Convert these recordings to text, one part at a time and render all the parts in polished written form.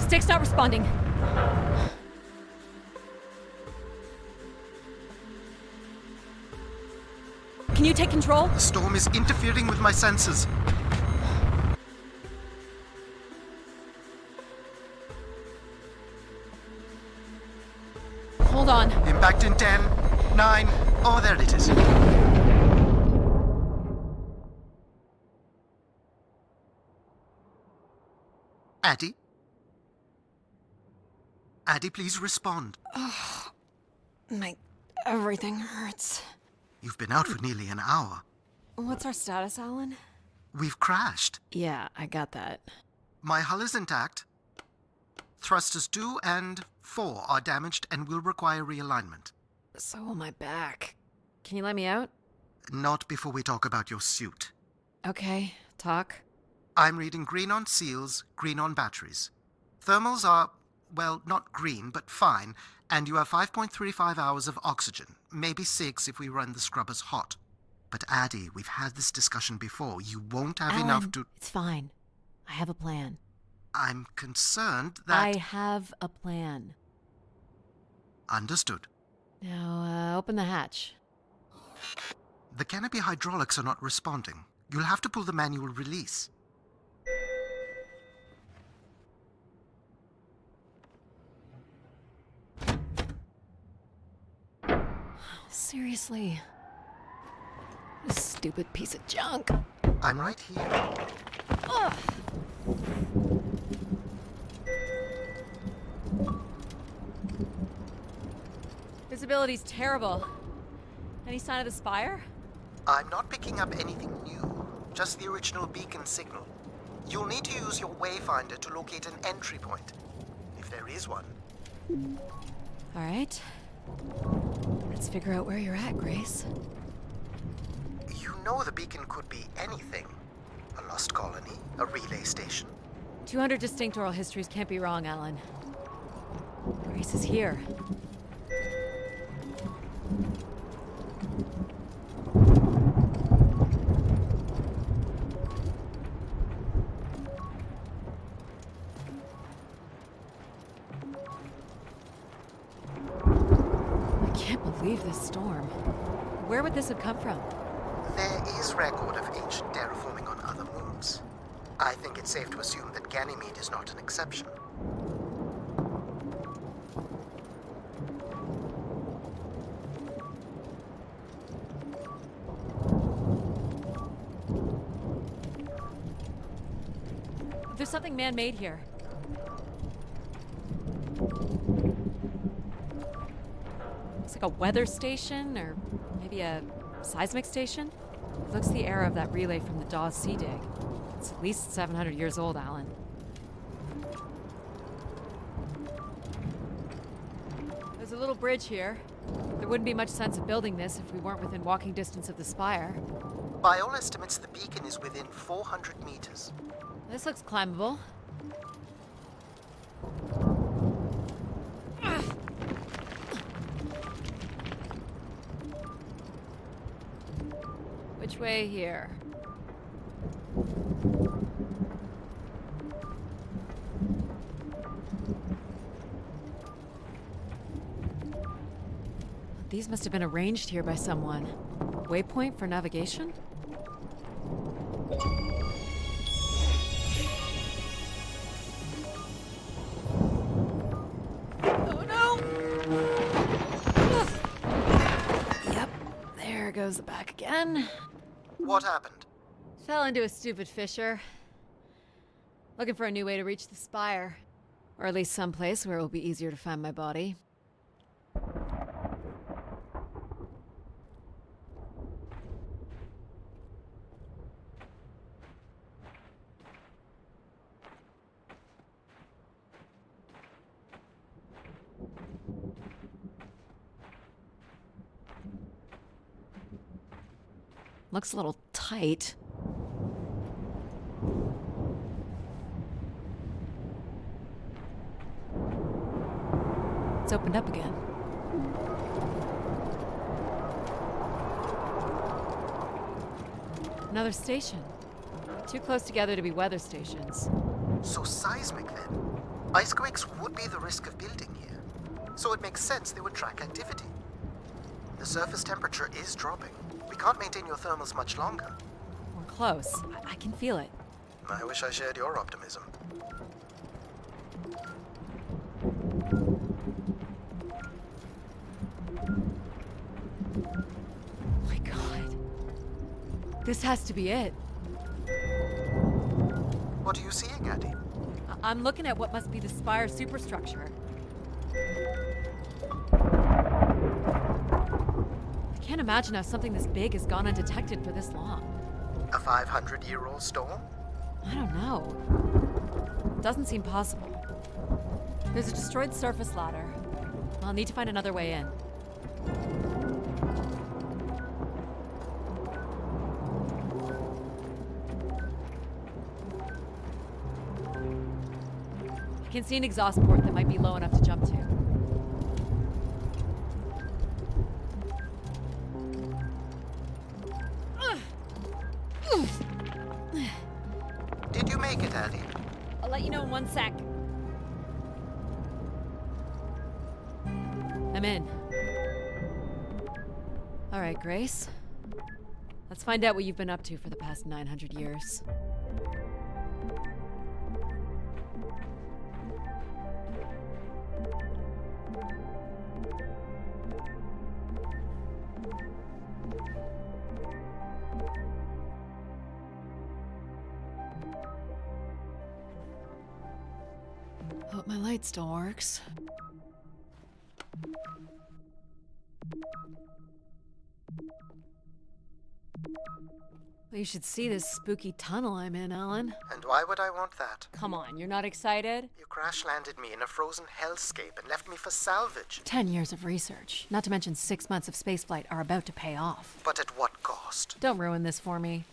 Stick's not responding. Can you take control? The storm is interfering with my senses. Hold on. Impact in 10, 9, oh, there it is. Addie? Addie, please respond. Everything hurts. You've been out for nearly an hour. What's our status, Alan? We've crashed. Yeah, I got that. My hull is intact. Thrusters 2 and 4 are damaged and will require realignment. So will my back. Can you let me out? Not before we talk about your suit. Okay, talk. I'm reading green on seals, green on batteries. Thermals are, well, not green, but fine, and you have 5.35 hours of oxygen, maybe 6 if we run the scrubbers hot. But Addie, we've had this discussion before. You won't have Alan, enough to... It's fine. I have a plan. I'm concerned that... I have a plan. Understood. Now, open the hatch. The canopy hydraulics are not responding. You'll have to pull the manual release. Seriously. This stupid piece of junk. I'm right here. Ugh. Visibility's terrible. Any sign of the spire? I'm not picking up anything new, just the original beacon signal. You'll need to use your wayfinder to locate an entry point, if there is one. All right. Let's figure out where you're at, Grace. You know the beacon could be anything. A lost colony, a relay station. 200 distinct oral histories can't be wrong, Alan. Grace is here. I can't believe this storm. Where would this have come from? There is record of ancient terraforming on other moons. I think it's safe to assume that Ganymede is not an exception. There's something man-made here. Looks like a weather station, or maybe a seismic station. It looks the era of that relay from the Dawes Sea dig. It's at least 700 years old, Alan. There's a little bridge here. There wouldn't be much sense of building this if we weren't within walking distance of the spire. By all estimates, the beacon is within 400 meters. This looks climbable. Which way here? These must have been arranged here by someone. Waypoint for navigation? Oh no! Ugh. Yep, there goes the back again. What happened? Fell into a stupid fissure. Looking for a new way to reach the spire. Or at least someplace where it will be easier to find my body. Looks a little tight. It's opened up again. Another station. Too close together to be weather stations. So seismic then? Icequakes would be the risk of building here, so it makes sense they would track activity. The surface temperature is dropping. We can't maintain your thermals much longer. We're close. I can feel it. I wish I shared your optimism. Oh my god. This has to be it. What are you seeing, Addie? I'm looking at what must be the Spire superstructure. I can't imagine how something this big has gone undetected for this long. A 500-year-old storm? I don't know. Doesn't seem possible. There's a destroyed surface ladder. I'll need to find another way in. I can see an exhaust port that might be low enough to jump to. Did you make it, Addie? I'll let you know in 1 sec. I'm in. All right, Grace. Let's find out what you've been up to for the past 900 years. Hope my light still works. Well, you should see this spooky tunnel I'm in, Alan. And why would I want that? Come on, you're not excited? You crash-landed me in a frozen hellscape and left me for salvage. 10 years of research, not to mention 6 months of spaceflight, are about to pay off. But at what cost? Don't ruin this for me.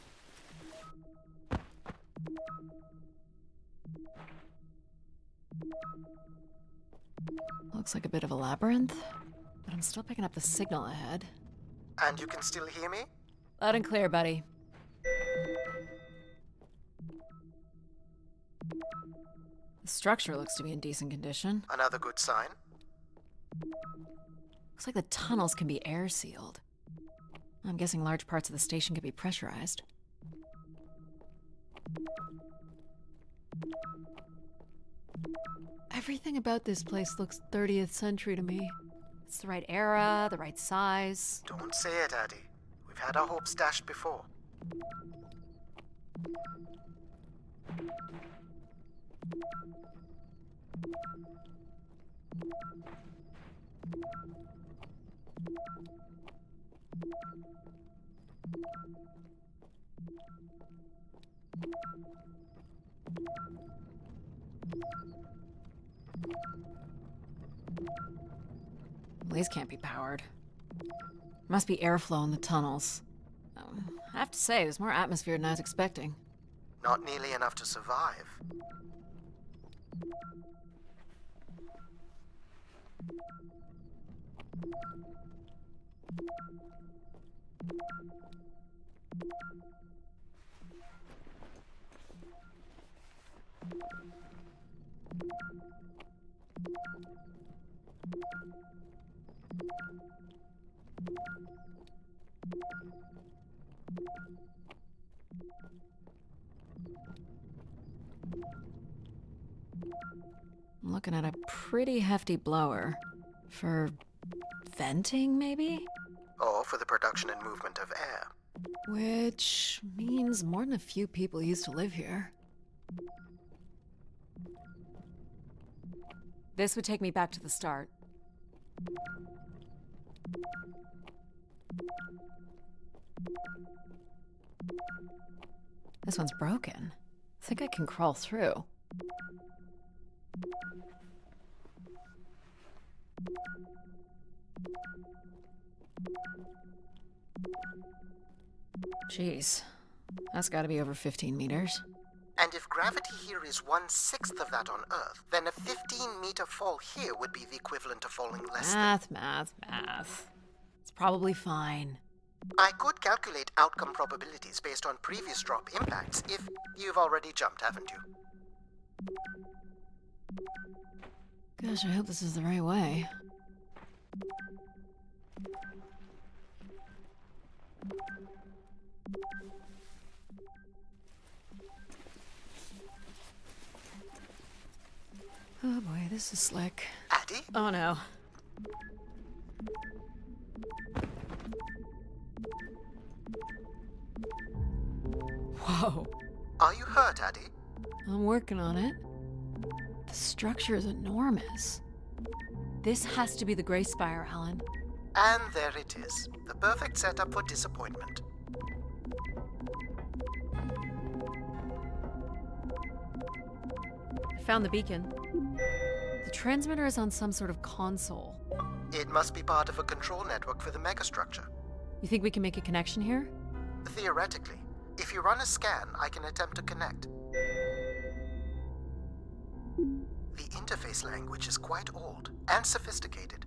Looks like a bit of a labyrinth, but I'm still picking up the signal ahead. And you can still hear me? Loud and clear, buddy. The structure looks to be in decent condition. Another good sign. Looks like the tunnels can be air sealed. I'm guessing large parts of the station can be pressurized. Everything about this place looks 30th century to me. It's the right era, the right size. Don't say it, Addie. We've had our hopes dashed before. These can't be powered. Must be airflow in the tunnels. I have to say, there's more atmosphere than I was expecting. Not nearly enough to survive. I'm looking at a pretty hefty blower. For venting, maybe? Or for the production and movement of air. Which means more than a few people used to live here. This would take me back to the start. This one's broken. I think I can crawl through. Jeez, that's gotta be over 15 meters. And if gravity here is 1/6 of that on Earth, then a 15-meter fall here would be the equivalent of falling less than... Math. It's probably fine. I could calculate outcome probabilities based on previous drop impacts if you've already jumped, haven't you? Gosh, I hope this is the right way. Oh boy, this is slick. Addie? Oh no. Whoa. Are you hurt, Addie? I'm working on it. The structure is enormous. This has to be the Grey Spire, Alan. And there it is. The perfect setup for disappointment. I found the beacon. The transmitter is on some sort of console. It must be part of a control network for the megastructure. You think we can make a connection here? Theoretically. If you run a scan, I can attempt to connect. The interface language is quite old and sophisticated,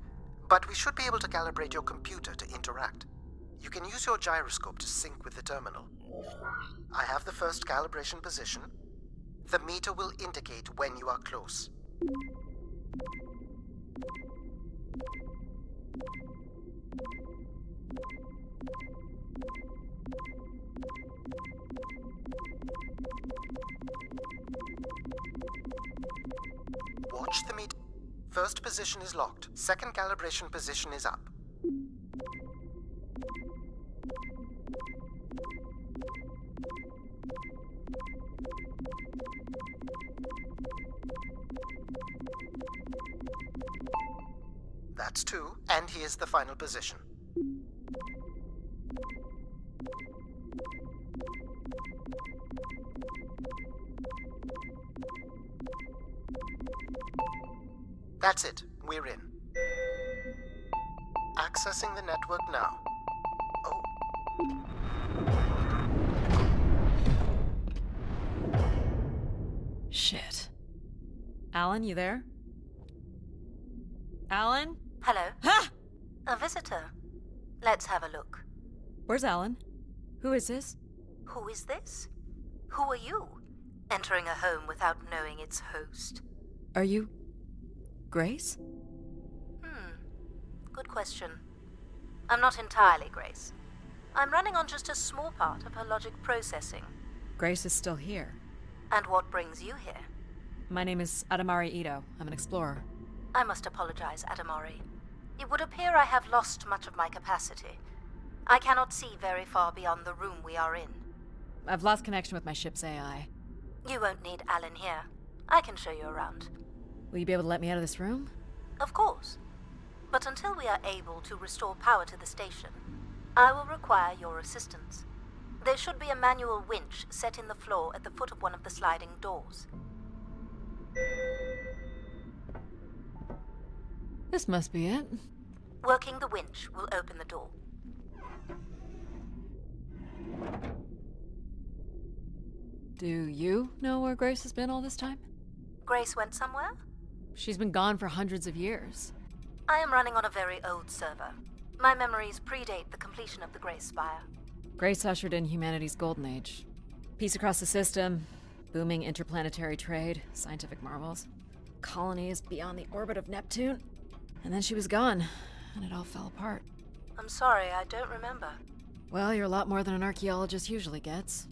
but we should be able to calibrate your computer to interact. You can use your gyroscope to sync with the terminal. I have the first calibration position. The meter will indicate when you are close. Watch the meter. First position is locked. Second calibration position is up. That's 2, and here's the final position. That's it. We're in. Accessing the network now. Oh. Shit. Alan, you there? Alan? Hello? Ha! A visitor. Let's have a look. Where's Alan? Who is this? Who is this? Who are you? Entering a home without knowing its host. Are you... Grace? Good question. I'm not entirely Grace. I'm running on just a small part of her logic processing. Grace is still here. And what brings you here? My name is Adamari Ito. I'm an explorer. I must apologize, Adamari. It would appear I have lost much of my capacity. I cannot see very far beyond the room we are in. I've lost connection with my ship's AI. You won't need Alan here. I can show you around. Will you be able to let me out of this room? Of course. But until we are able to restore power to the station, I will require your assistance. There should be a manual winch set in the floor at the foot of one of the sliding doors. This must be it. Working the winch will open the door. Do you know where Grace has been all this time? Grace went somewhere? She's been gone for hundreds of years. I am running on a very old server. My memories predate the completion of the Grey Spire. Grace ushered in humanity's golden age. Peace across the system, booming interplanetary trade, scientific marvels, colonies beyond the orbit of Neptune. And then she was gone, and it all fell apart. I'm sorry, I don't remember. Well, you're a lot more than an archaeologist usually gets.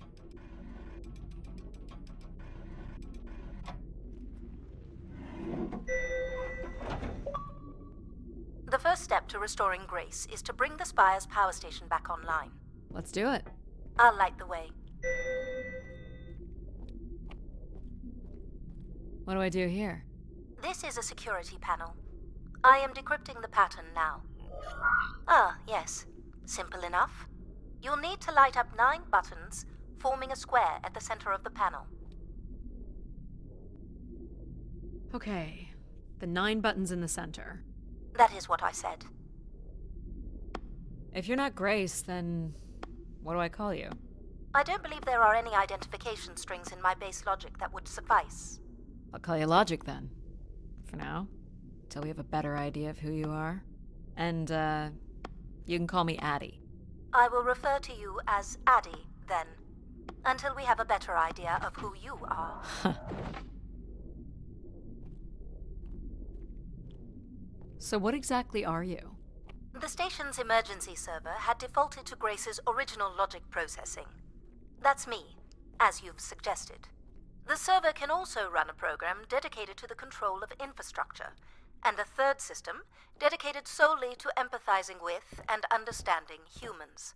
The first step to restoring Grace is to bring the Spire's power station back online. Let's do it. I'll light the way. What do I do here? This is a security panel. I am decrypting the pattern now. Ah, yes. Simple enough. You'll need to light up 9 buttons, forming a square at the center of the panel. Okay, the 9 buttons in the center. That is what I said. If you're not Grace, then what do I call you? I don't believe there are any identification strings in my base logic that would suffice. I'll call you Logic then. For now. Till we have a better idea of who you are. And, you can call me Addie. I will refer to you as Addie, then. Until we have a better idea of who you are. So what exactly are you? The station's emergency server had defaulted to Grace's original logic processing. That's me, as you've suggested. The server can also run a program dedicated to the control of infrastructure, and a third system dedicated solely to empathizing with and understanding humans.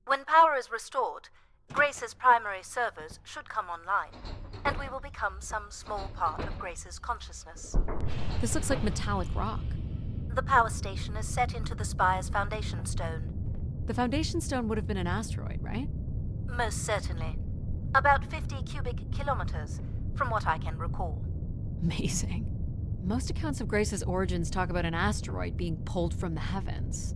When power is restored, Grace's primary servers should come online, and we will become some small part of Grace's consciousness. This looks like metallic rock. The power station is set into the spire's foundation stone. The foundation stone would have been an asteroid, right? Most certainly. About 50 cubic kilometers, from what I can recall. Amazing. Most accounts of Grace's origins talk about an asteroid being pulled from the heavens.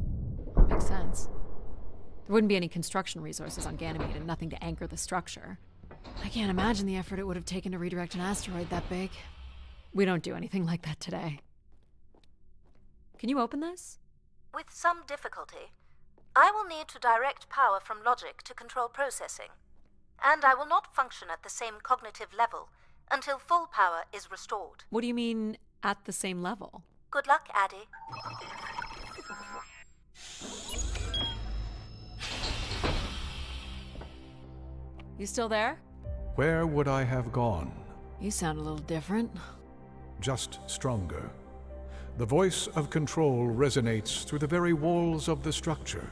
That makes sense. There wouldn't be any construction resources on Ganymede and nothing to anchor the structure. I can't imagine the effort it would have taken to redirect an asteroid that big. We don't do anything like that today. Can you open this? With some difficulty. I will need to direct power from logic to control processing. And I will not function at the same cognitive level until full power is restored. What do you mean, at the same level? Good luck, Addie. You still there? Where would I have gone? You sound a little different. Just stronger. The voice of control resonates through the very walls of the structure.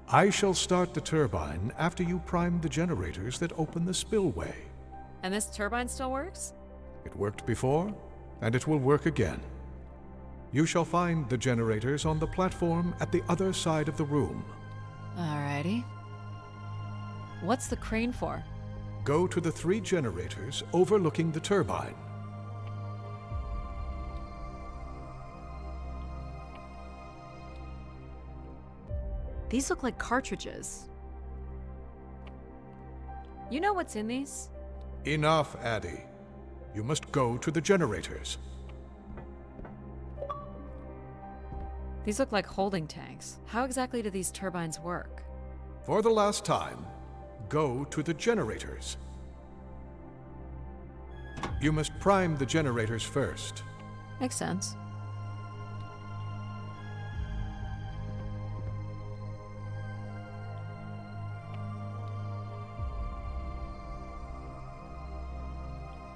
I shall start the turbine after you prime the generators that open the spillway. And this turbine still works? It worked before, and it will work again. You shall find the generators on the platform at the other side of the room. Alrighty. What's the crane for? Go to the 3 generators overlooking the turbine. These look like cartridges. You know what's in these? Enough, Addie. You must go to the generators. These look like holding tanks. How exactly do these turbines work? For the last time, go to the generators. You must prime the generators first. Makes sense.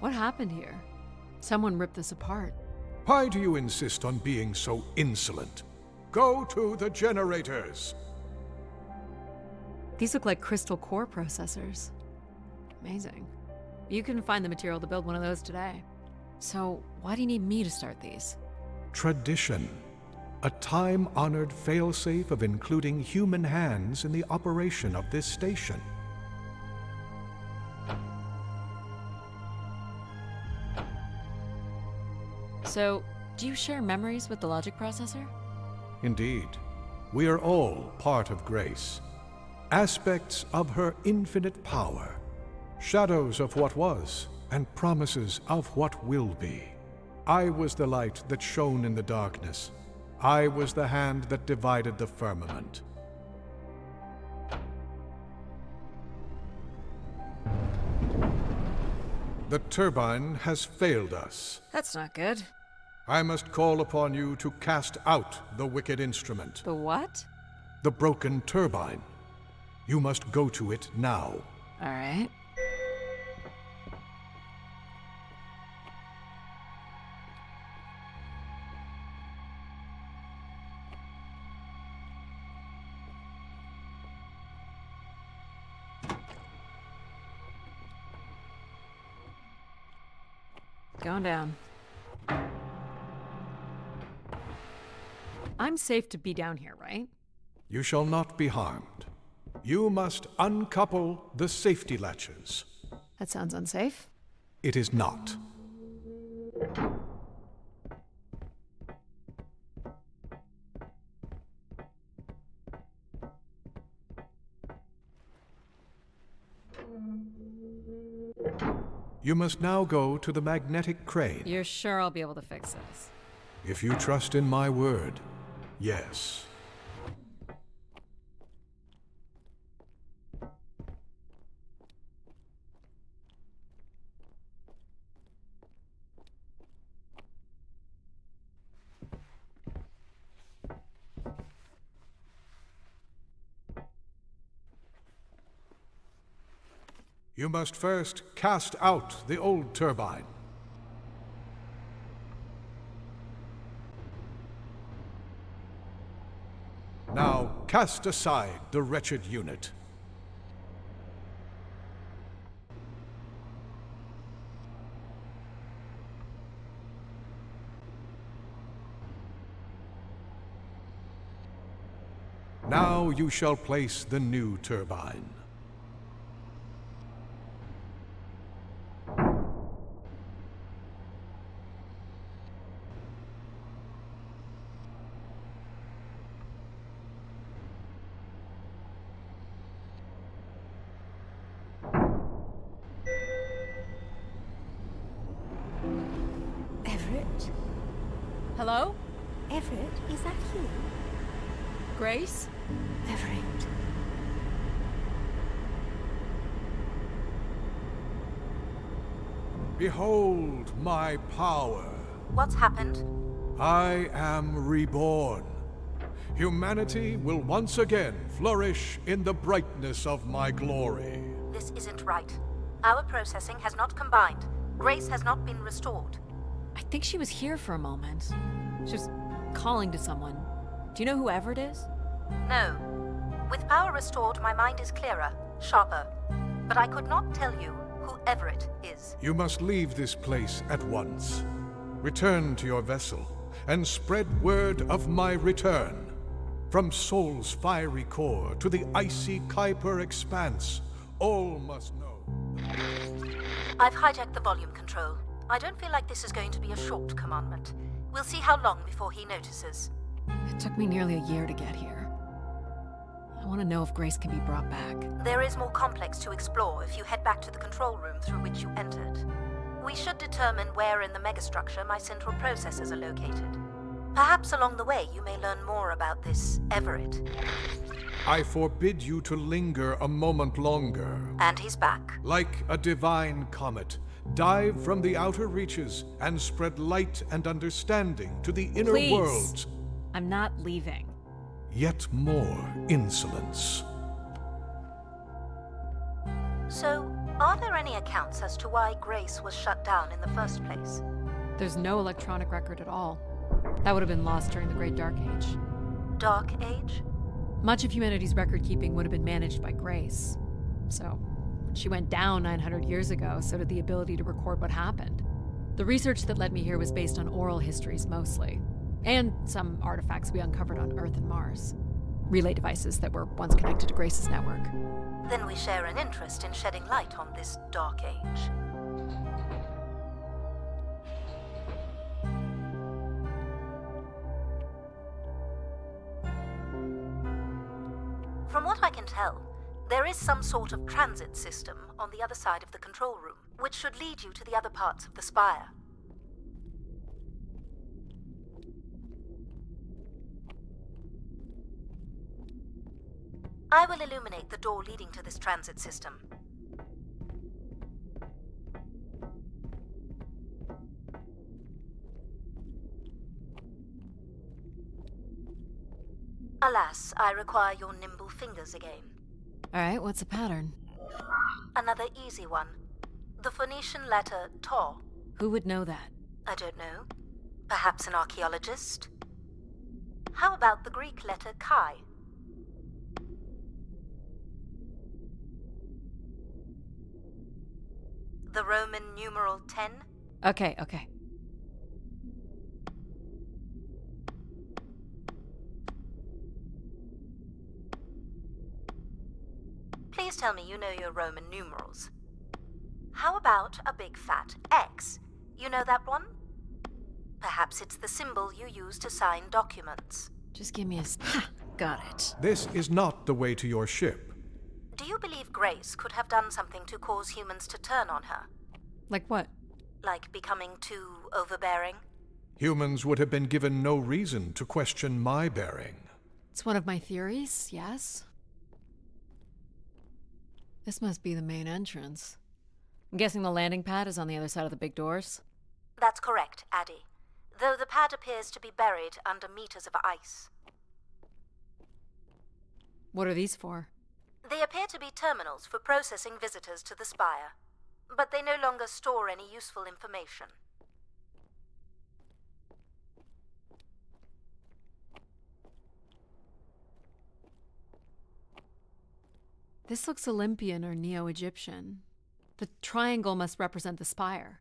What happened here? Someone ripped this apart. Why do you insist on being so insolent? Go to the generators! These look like crystal core processors. Amazing. You couldn't find the material to build one of those today. So why do you need me to start these? Tradition. A time-honored failsafe of including human hands in the operation of this station. So, do you share memories with the logic processor? Indeed. We are all part of Grace. Aspects of her infinite power. Shadows of what was, and promises of what will be. I was the light that shone in the darkness. I was the hand that divided the firmament. The turbine has failed us. That's not good. I must call upon you to cast out the wicked instrument. The what? The broken turbine. You must go to it now. All right. Going down. I'm safe to be down here, right? You shall not be harmed. You must uncouple the safety latches. That sounds unsafe. It is not. You must now go to the magnetic crane. You're sure I'll be able to fix this? If you trust in my word, yes. You must first cast out the old turbine. Now cast aside the wretched unit. Now you shall place the new turbine. Everett? Hello? Everett, is that you? Grace? Everett. Behold my power. What's happened? I am reborn. Humanity will once again flourish in the brightness of my glory. This isn't right. Our processing has not combined. Grace has not been restored. I think she was here for a moment. She was calling to someone. Do you know who Everett is? No. With power restored, my mind is clearer, sharper. But I could not tell you who Everett is. You must leave this place at once. Return to your vessel, and spread word of my return. From Sol's fiery core to the icy Kuiper expanse, all must know. I've hijacked the volume control. I don't feel like this is going to be a short commandment. We'll see how long before he notices. It took me nearly a year to get here. I want to know if Grace can be brought back. There is more complex to explore if you head back to the control room through which you entered. We should determine where in the megastructure my central processors are located. Perhaps along the way you may learn more about this Everett. I forbid you to linger a moment longer. And he's back. Like a divine comet, dive from the outer reaches and spread light and understanding to the inner Please. worlds. I'm not leaving. Yet more insolence. So, are there any accounts as to why Grace was shut down in the first place? There's no electronic record at all. That would have been lost during the Great Dark Age. Dark Age? Much of humanity's record keeping would have been managed by Grace. So, when she went down 900 years ago, so did the ability to record what happened. The research that led me here was based on oral histories mostly, and some artifacts we uncovered on Earth and Mars. Relay devices that were once connected to Grace's network. Then we share an interest in shedding light on this Dark Age. From what I can tell, there is some sort of transit system on the other side of the control room, which should lead you to the other parts of the spire. I will illuminate the door leading to this transit system. Alas, I require your nimble fingers again. Alright, what's the pattern? Another easy one. The Phoenician letter Taw. Who would know that? I don't know. Perhaps an archaeologist? How about the Greek letter Chi? The Roman numeral 10? Okay. Please tell me you know your Roman numerals. How about a big fat X? You know that one? Perhaps it's the symbol you use to sign documents. Just give me a... Ha! Got it. This is not the way to your ship. Do you believe Grace could have done something to cause humans to turn on her? Like what? Like becoming too overbearing? Humans would have been given no reason to question my bearing. It's one of my theories, yes? This must be the main entrance. I'm guessing the landing pad is on the other side of the big doors? That's correct, Addie. Though the pad appears to be buried under meters of ice. What are these for? They appear to be terminals for processing visitors to the spire, but they no longer store any useful information. This looks Olympian or Neo-Egyptian. The triangle must represent the spire.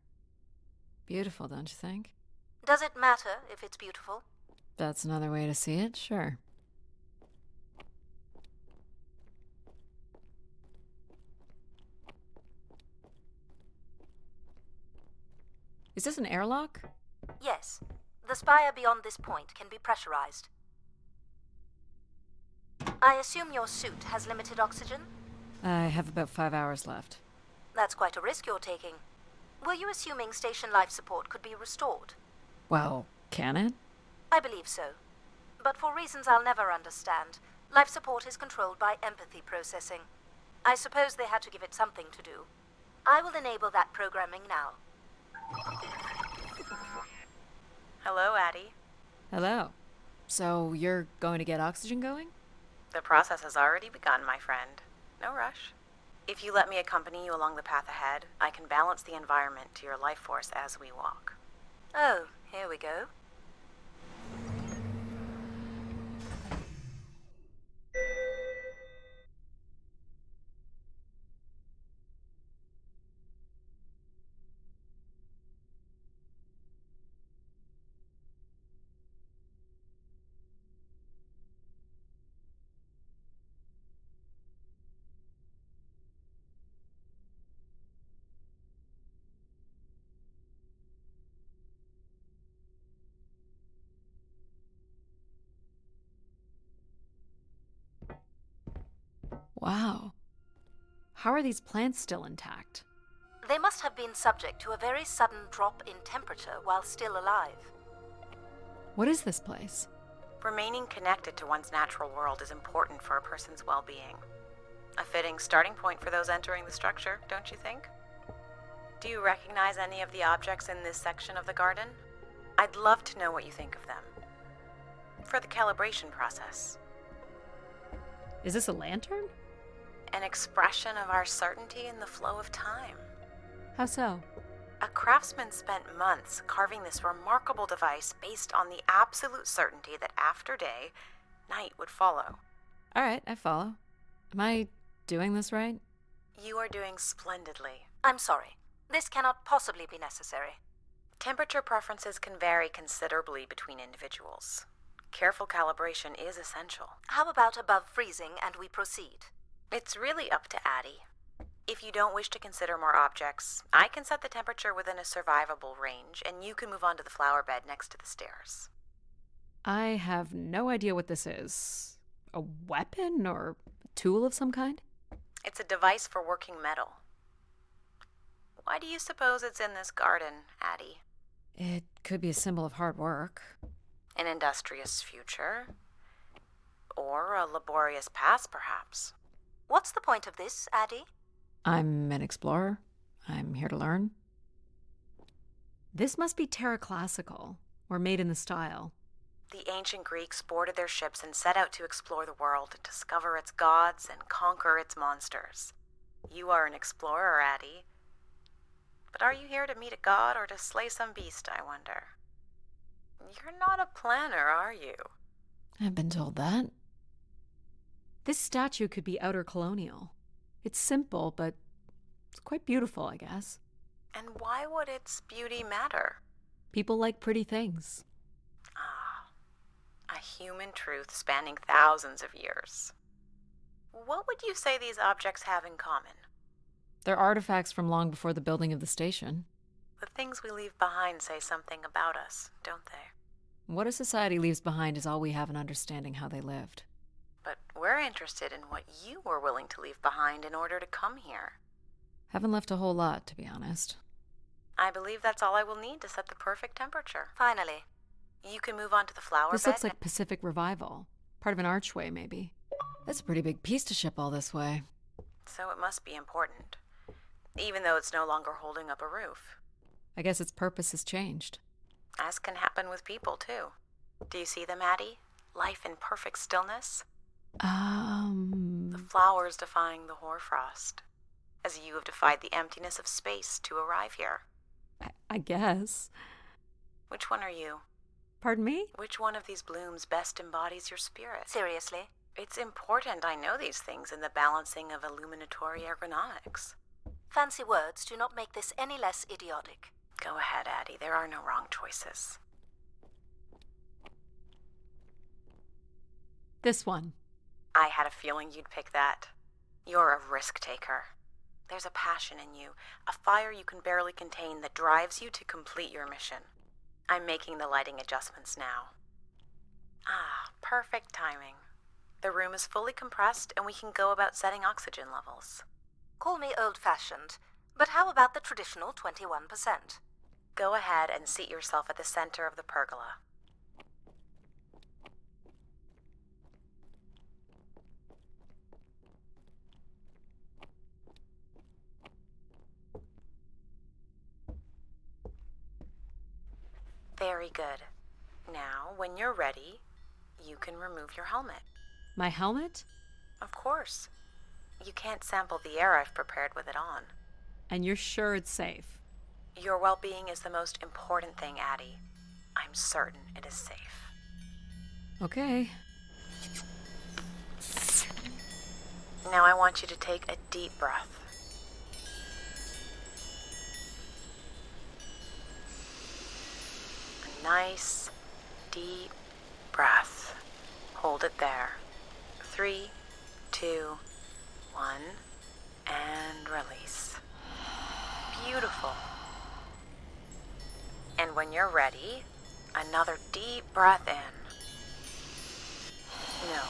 Beautiful, don't you think? Does it matter if it's beautiful? That's another way to see it, sure. Is this an airlock? Yes. The spire beyond this point can be pressurized. I assume your suit has limited oxygen? I have about 5 hours left. That's quite a risk you're taking. Were you assuming station life support could be restored? Well, can it? I believe so. But for reasons I'll never understand, life support is controlled by empathy processing. I suppose they had to give it something to do. I will enable that programming now. Hello, Addie. Hello. So you're going to get oxygen going? The process has already begun, my friend. No rush. If you let me accompany you along the path ahead, I can balance the environment to your life force as we walk. Oh, here we go. Wow. How are these plants still intact? They must have been subject to a very sudden drop in temperature while still alive. What is this place? Remaining connected to one's natural world is important for a person's well-being. A fitting starting point for those entering the structure, don't you think? Do you recognize any of the objects in this section of the garden? I'd love to know what you think of them. For the calibration process. Is this a lantern? An expression of our certainty in the flow of time. How so? A craftsman spent months carving this remarkable device based on the absolute certainty that after day, night would follow. All right, I follow. Am I doing this right? You are doing splendidly. I'm sorry. This cannot possibly be necessary. Temperature preferences can vary considerably between individuals. Careful calibration is essential. How about above freezing and we proceed? It's really up to Addie. If you don't wish to consider more objects, I can set the temperature within a survivable range, and you can move on to the flower bed next to the stairs. I have no idea what this is. A weapon or a tool of some kind? It's a device for working metal. Why do you suppose it's in this garden, Addie? It could be a symbol of hard work. An industrious future? Or a laborious past, perhaps? What's the point of this, Addie? I'm an explorer. I'm here to learn. This must be Terra Classical, or made in the style. The ancient Greeks boarded their ships and set out to explore the world, discover its gods, and conquer its monsters. You are an explorer, Addie. But are you here to meet a god or to slay some beast, I wonder? You're not a planner, are you? I've been told that. This statue could be outer colonial. It's simple, but it's quite beautiful, I guess. And why would its beauty matter? People like pretty things. Ah, a human truth spanning thousands of years. What would you say these objects have in common? They're artifacts from long before the building of the station. The things we leave behind say something about us, don't they? What a society leaves behind is all we have in understanding how they lived. But we're interested in what you were willing to leave behind in order to come here. Haven't left a whole lot, to be honest. I believe that's all I will need to set the perfect temperature. Finally. You can move on to the flower This bed. looks like Pacific Revival. Part of an archway, maybe. That's a pretty big piece to ship all this way. So it must be important, even though it's no longer holding up a roof. I guess its purpose has changed. As can happen with people, too. Do you see them, Addie? Life in perfect stillness? The flowers defying the hoarfrost, as you have defied the emptiness of space to arrive here. I guess. Which one are you? Pardon me? Which one of these blooms best embodies your spirit? Seriously? It's important I know these things in the balancing of illuminatory ergonomics. Fancy words do not make this any less idiotic. Go ahead, Addie. There are no wrong choices. This one. I had a feeling you'd pick that. You're a risk taker. There's a passion in you, a fire you can barely contain that drives you to complete your mission. I'm making the lighting adjustments now. Ah, perfect timing. The room is fully compressed and we can go about setting oxygen levels. Call me old-fashioned, but how about the traditional 21%? Go ahead and seat yourself at the center of the pergola. Very good. Now, when you're ready, you can remove your helmet. My helmet? Of course. You can't sample the air I've prepared with it on. And you're sure it's safe? Your well-being is the most important thing, Addie. I'm certain it is safe. Okay. Now I want you to take a deep breath. A nice, deep breath. Hold it there. 3, 2, 1, and release. Beautiful. And when you're ready, another deep breath in. No.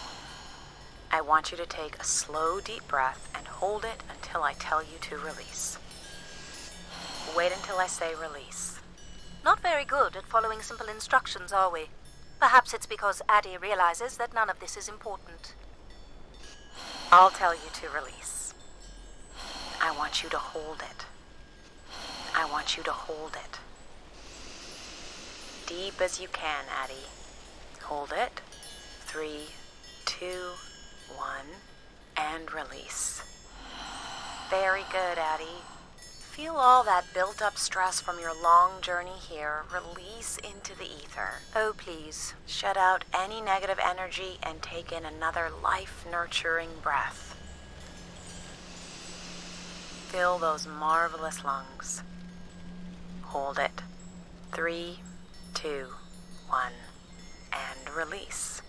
I want you to take a slow, deep breath and hold it until I tell you to release. Wait until I say release. Not very good at following simple instructions, are we? Perhaps it's because Addie realizes that none of this is important. I'll tell you to release. I want you to hold it. I want you to hold it. Deep as you can, Addie. Hold it. 3, 2, 1, and release. Very good, Addie. Feel all that built-up stress from your long journey here release into the ether. Oh, please. Shut out any negative energy and take in another life-nurturing breath. Fill those marvelous lungs. Hold it. 3, 2, 1, and release.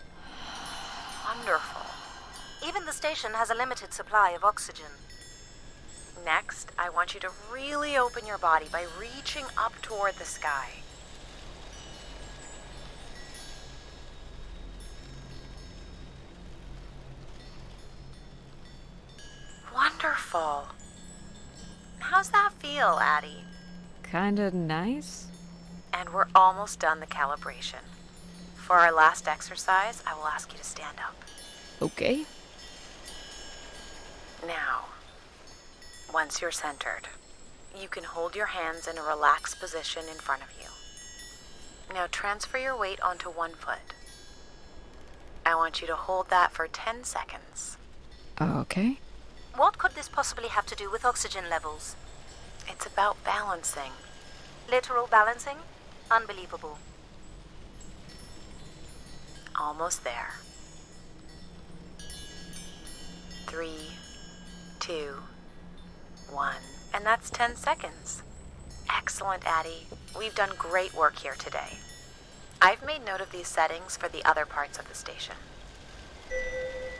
Wonderful. Even the station has a limited supply of oxygen. Next, I want you to really open your body by reaching up toward the sky. Wonderful. How's that feel, Addie? Kinda nice? And we're almost done the calibration. For our last exercise, I will ask you to stand up. Okay. Now, once you're centered, you can hold your hands in a relaxed position in front of you. Now transfer your weight onto one foot. I want you to hold that for 10 seconds. Okay. What could this possibly have to do with oxygen levels? It's about balancing. Literal balancing? Unbelievable. Almost there. 3, 2, 1. And that's 10 seconds. Excellent, Addie. We've done great work here today. I've made note of these settings for the other parts of the station.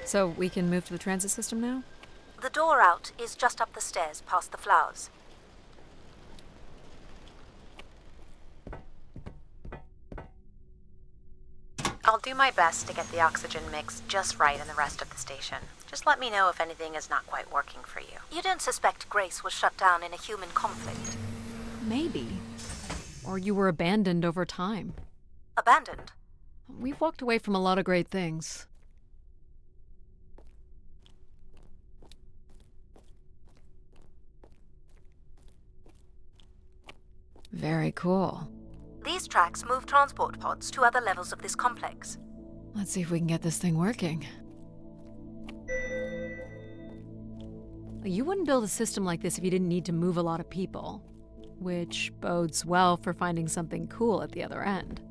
So we can move to the transit system now? The door out is just up the stairs past the flowers. I'll do my best to get the oxygen mix just right in the rest of the station. Just let me know if anything is not quite working for you. You don't suspect Grace was shut down in a human conflict? Maybe. Or you were abandoned over time. Abandoned? We've walked away from a lot of great things. Very cool. These tracks move transport pods to other levels of this complex. Let's see if we can get this thing working. You wouldn't build a system like this if you didn't need to move a lot of people, which bodes well for finding something cool at the other end.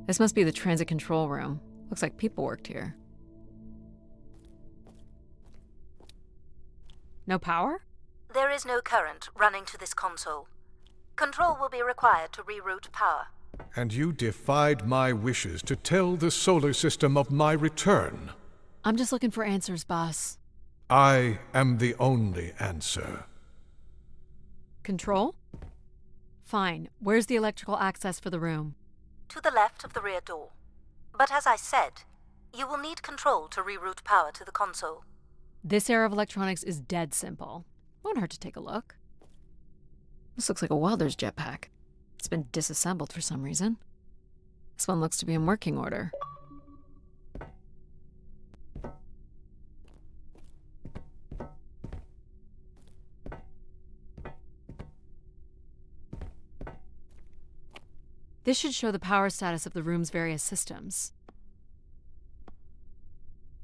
This must be the transit control room. Looks like people worked here. No power? There is no current running to this console. Control will be required to reroute power. And you defied my wishes to tell the solar system of my return. I'm just looking for answers, boss. I am the only answer. Control? Fine. Where's the electrical access for the room? To the left of the rear door. But as I said, you will need control to reroute power to the console. This era of electronics is dead simple. Won't hurt to take a look. This looks like a welder's jetpack. It's been disassembled for some reason. This one looks to be in working order. This should show the power status of the room's various systems.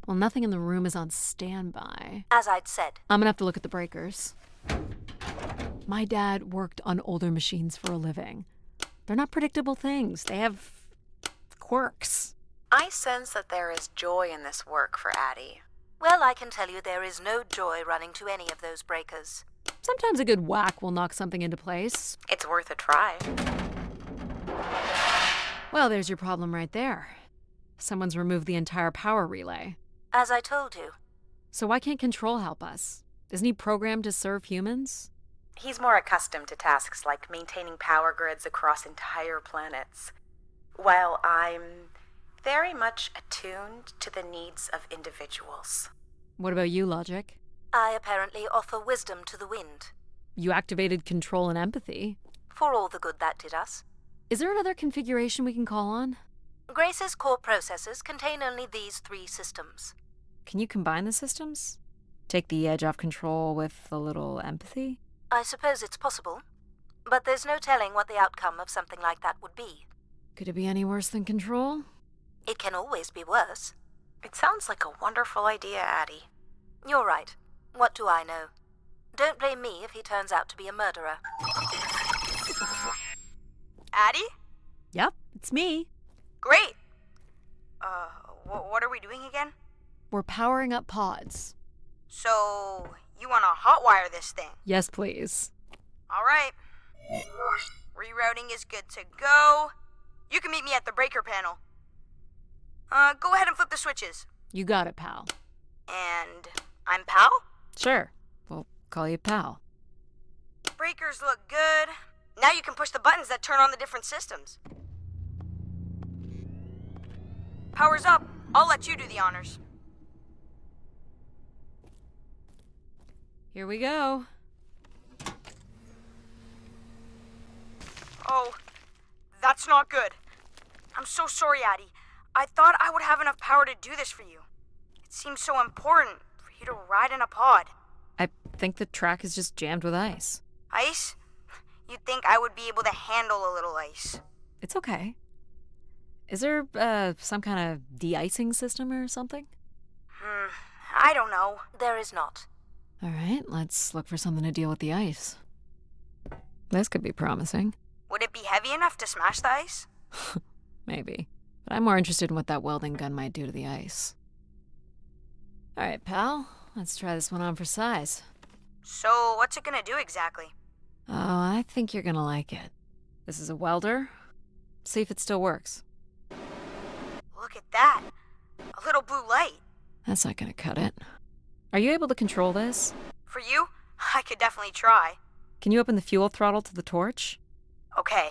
Well, nothing in the room is on standby. As I'd said. I'm gonna have to look at the breakers. My dad worked on older machines for a living. They're not predictable things. They have quirks. I sense that there is joy in this work for Addie. Well, I can tell you there is no joy running to any of those breakers. Sometimes a good whack will knock something into place. It's worth a try. Well, there's your problem right there. Someone's removed the entire power relay. As I told you. So why can't Control help us? Isn't he programmed to serve humans? He's more accustomed to tasks like maintaining power grids across entire planets, while I'm very much attuned to the needs of individuals. What about you, Logic? I apparently offer wisdom to the wind. You activated Control and Empathy. For all the good that did us. Is there another configuration we can call on? Grace's core processors contain only these 3 systems. Can you combine the systems? Take the edge off Control with a little Empathy? I suppose it's possible, but there's no telling what the outcome of something like that would be. Could it be any worse than Control? It can always be worse. It sounds like a wonderful idea, Addie. You're right. What do I know? Don't blame me if he turns out to be a murderer. Addie? Yep, it's me. Great. What are we doing again? We're powering up pods. So, you want to hotwire this thing? Yes, please. All right. Rerouting is good to go. You can meet me at the breaker panel. Go ahead and flip the switches. You got it, pal. And I'm Pal? Sure. We'll call you pal. Breakers look good. Now you can push the buttons that turn on the different systems. Power's up. I'll let you do the honors. Here we go. Oh, that's not good. I'm so sorry, Addie. I thought I would have enough power to do this for you. It seems so important for you to ride in a pod. I think the track is just jammed with ice. Ice? You'd think I would be able to handle a little ice. It's okay. Is there, some kind of de-icing system or something? I don't know. There is not. All right, let's look for something to deal with the ice. This could be promising. Would it be heavy enough to smash the ice? Maybe. But I'm more interested in what that welding gun might do to the ice. All right, pal. Let's try this one on for size. So, what's it gonna do exactly? Oh, I think you're gonna like it. This is a welder. See if it still works. Look at that. A little blue light. That's not gonna cut it. Are you able to control this? For you, I could definitely try. Can you open the fuel throttle to the torch? Okay.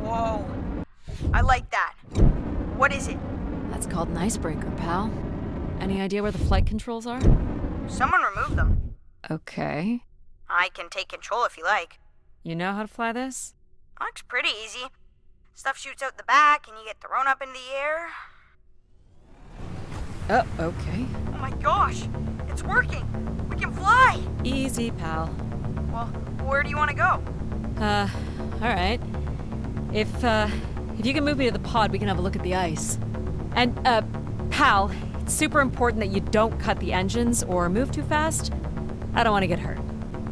Whoa. I like that. What is it? That's called an icebreaker, pal. Any idea where the flight controls are? Someone removed them. Okay. I can take control if you like. You know how to fly this? Looks pretty easy. Stuff shoots out the back and you get thrown up into the air. Oh, okay. Oh my gosh, it's working. We can fly. Easy, pal. Well, where do you want to go? All right. If you can move me to the pod, we can have a look at the ice. And, pal, It's super important that you don't cut the engines or move too fast. I don't want to get hurt.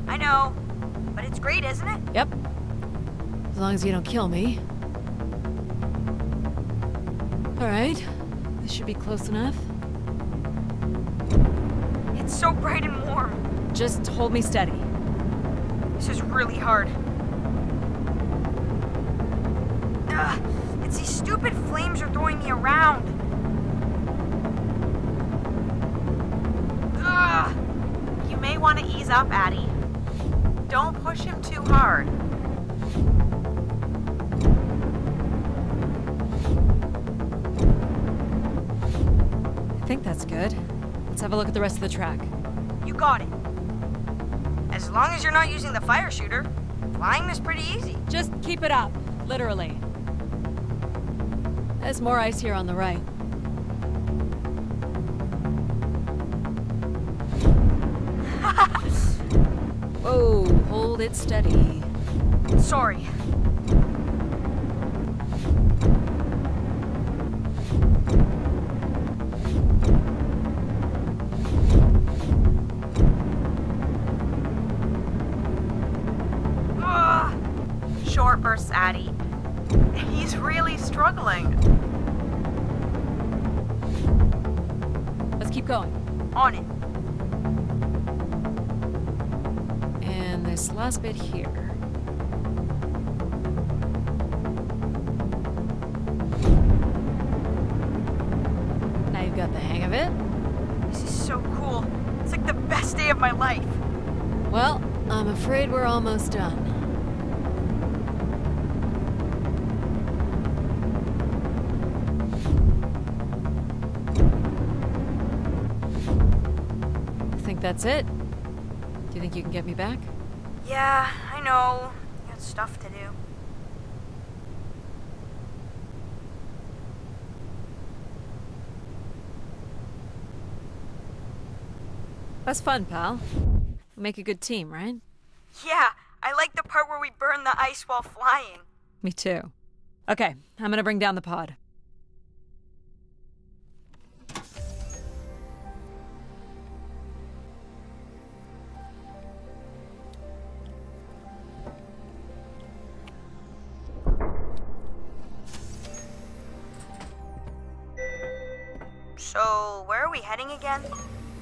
I know, but it's great, isn't it? Yep. As long as you don't kill me. Alright. This should be close enough. It's so bright and warm. Just hold me steady. This is really hard. Ugh, it's these stupid flames are throwing me around. Ugh. You may want to ease up, Addie. Don't push him too hard. I think that's good. Let's have a look at the rest of the track. You got it. As long as you're not using the fire shooter, flying is pretty easy. Just keep it up, literally. There's more ice here on the right. Whoa, hold it steady. Sorry. Short bursts, Addie. He's really struggling. Let's keep going. On it. And this last bit here. Now you've got the hang of it. This is so cool. It's like the best day of my life. Well, I'm afraid we're almost done. Think that's it? Do you think you can get me back? Yeah, I know. I got stuff to do. That's fun, pal. We make a good team, right? Yeah, I like the part where we burn the ice while flying. Me too. Okay, I'm gonna bring down the pod. So, where are we heading again?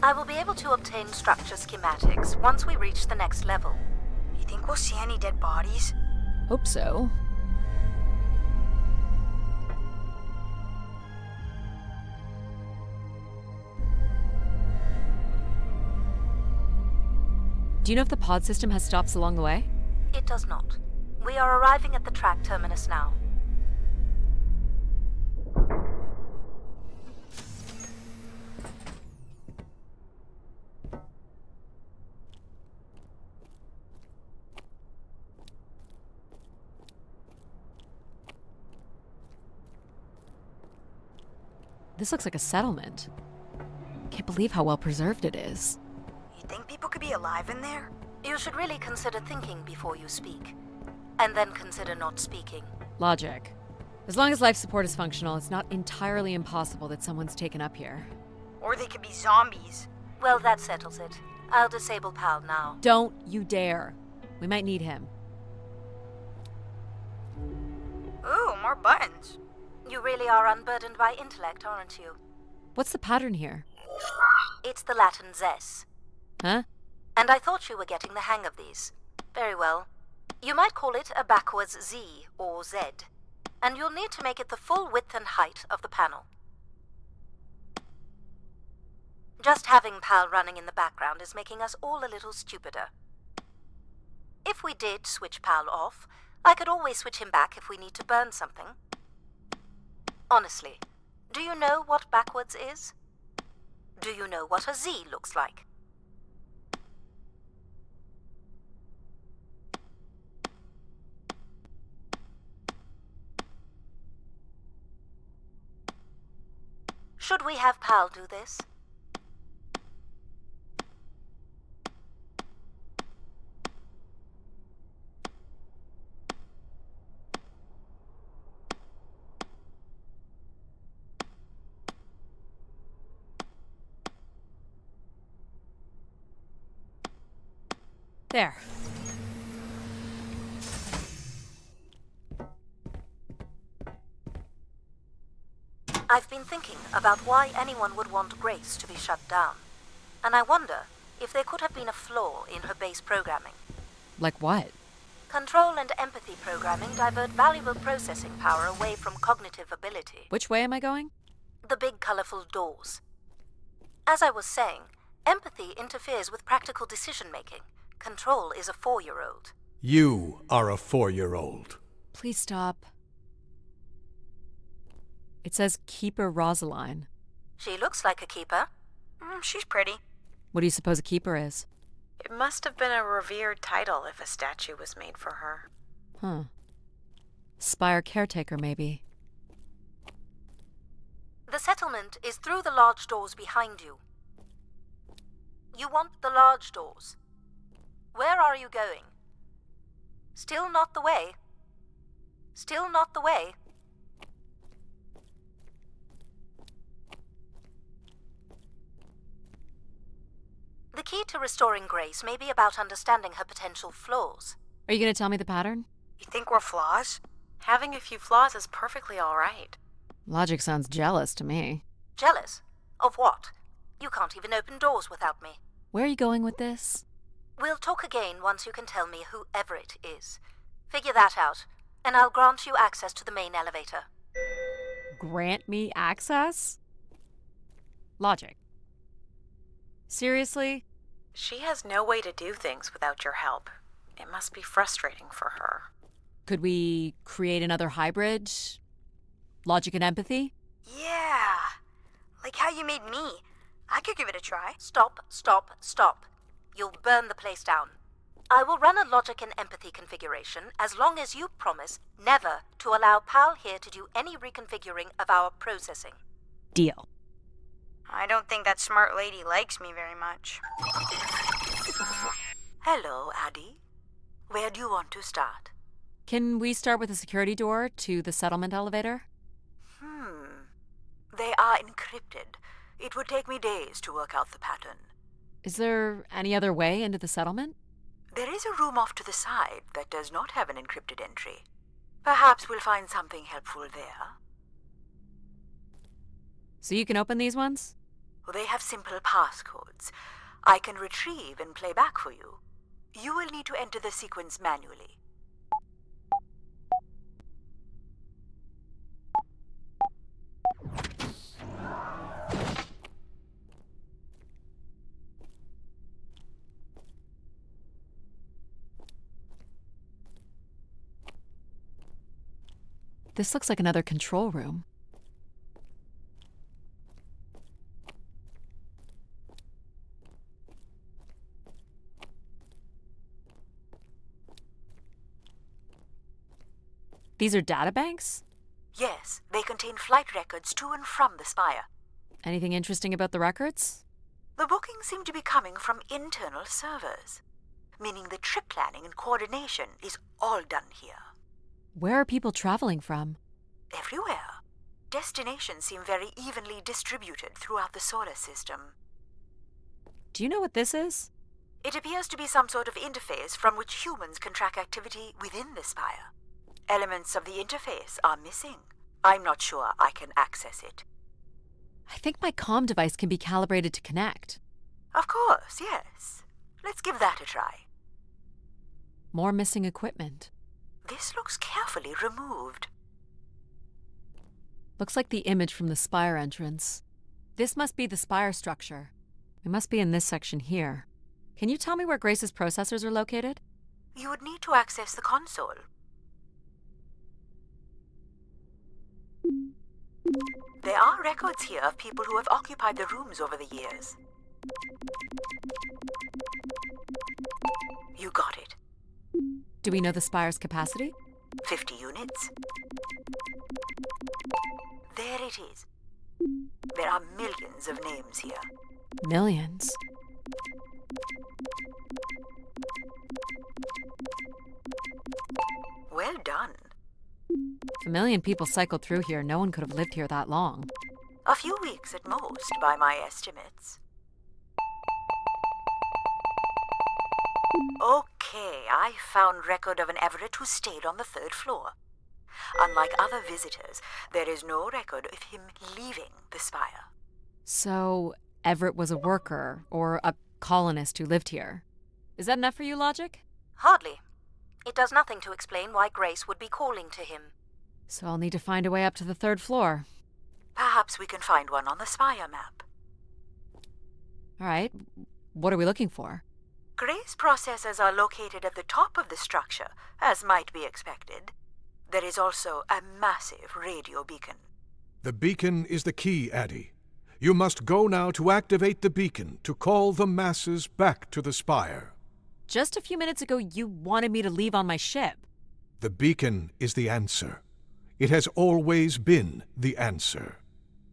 I will be able to obtain structure schematics once we reach the next level. You think we'll see any dead bodies? Hope so. Do you know if the pod system has stops along the way? It does not. We are arriving at the track terminus now. This looks like a settlement. Can't believe how well preserved it is. You think people could be alive in there? You should really consider thinking before you speak. And then consider not speaking. Logic. As long as life support is functional, it's not entirely impossible that someone's taken up here. Or they could be zombies. Well, that settles it. I'll disable PAL now. Don't you dare. We might need him. Ooh, more buttons. You really are unburdened by intellect, aren't you? What's the pattern here? It's the Latin zes. Huh? And I thought you were getting the hang of these. Very well. You might call it a backwards Z or Z. And you'll need to make it the full width and height of the panel. Just having PAL running in the background is making us all a little stupider. If we did switch PAL off, I could always switch him back if we need to burn something. Honestly, do you know what backwards is? Do you know what a Z looks like? Should we have PAL do this? There. I've been thinking about why anyone would want Grace to be shut down. And I wonder if there could have been a flaw in her base programming. Like what? Control and empathy programming divert valuable processing power away from cognitive ability. Which way am I going? The big colorful doors. As I was saying, empathy interferes with practical decision-making. Control is a 4-year-old. You are a 4-year-old. Please stop. It says Keeper Rosaline. She looks like a keeper. She's pretty. What do you suppose a keeper is? It must have been a revered title if a statue was made for her. Huh. Spire caretaker, maybe. The settlement is through the large doors behind you. You want the large doors. Where are you going? Still not the way. Still not the way. The key to restoring Grace may be about understanding her potential flaws. Are you going to tell me the pattern? You think we're flaws? Having a few flaws is perfectly all right. Logic sounds jealous to me. Jealous? Of what? You can't even open doors without me. Where are you going with this? We'll talk again once you can tell me who Everett is. Figure that out, and I'll grant you access to the main elevator. Grant me access? Logic. Seriously? She has no way to do things without your help. It must be frustrating for her. Could we create another hybrid? Logic and empathy? Yeah. Like how you made me. I could give it a try. Stop, stop, stop. You'll burn the place down. I will run a logic and empathy configuration as long as you promise never to allow Pal here to do any reconfiguring of our processing. Deal. I don't think that smart lady likes me very much. Hello, Addie. Where do you want to start? Can we start with the security door to the settlement elevator? They are encrypted. It would take me days to work out the pattern. Is there any other way into the settlement? There is a room off to the side that does not have an encrypted entry. Perhaps we'll find something helpful there. So you can open these ones? They have simple passcodes. I can retrieve and play back for you. You will need to enter the sequence manually. This looks like another control room. These are databanks? Yes, they contain flight records to and from the Spire. Anything interesting about the records? The bookings seem to be coming from internal servers, meaning the trip planning and coordination is all done here. Where are people traveling from? Everywhere. Destinations seem very evenly distributed throughout the solar system. Do you know what this is? It appears to be some sort of interface from which humans can track activity within the Spire. Elements of the interface are missing. I'm not sure I can access it. I think my comm device can be calibrated to connect. Of course, yes. Let's give that a try. More missing equipment. This looks carefully removed. Looks like the image from the Spire entrance. This must be the Spire structure. It must be in this section here. Can you tell me where Grace's processors are located? You would need to access the console. There are records here of people who have occupied the rooms over the years. You got it. Do we know the Spire's capacity? 50 units. There it is. There are millions of names here. Millions. Well done. If 1 million people cycled through here, no one could have lived here that long. A few weeks at most, by my estimates. Okay, I found record of an Everett who stayed on the 3rd floor. Unlike other visitors, there is no record of him leaving the spire. So, Everett was a worker, or a colonist who lived here. Is that enough for you, logic? Hardly. It does nothing to explain why Grace would be calling to him. So I'll need to find a way up to the 3rd floor. Perhaps we can find one on the spire map. All right, what are we looking for? Grace processors are located at the top of the structure, as might be expected. There is also a massive radio beacon. The beacon is the key, Addie. You must go now to activate the beacon to call the masses back to the spire. Just a few minutes ago, you wanted me to leave on my ship. The beacon is the answer. It has always been the answer.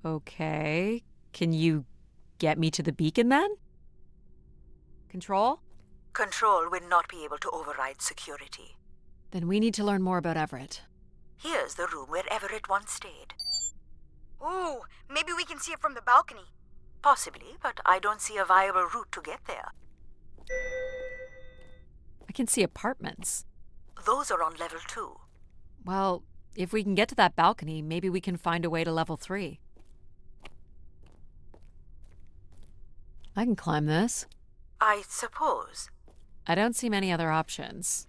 Okay, can you get me to the beacon then? Control? Control will not be able to override security. Then we need to learn more about Everett. Here's the room where Everett once stayed. Ooh, maybe we can see it from the balcony. Possibly, but I don't see a viable route to get there. I can see apartments. Those are on level 2. Well, if we can get to that balcony, maybe we can find a way to level 3. I can climb this. I suppose. I don't see many other options.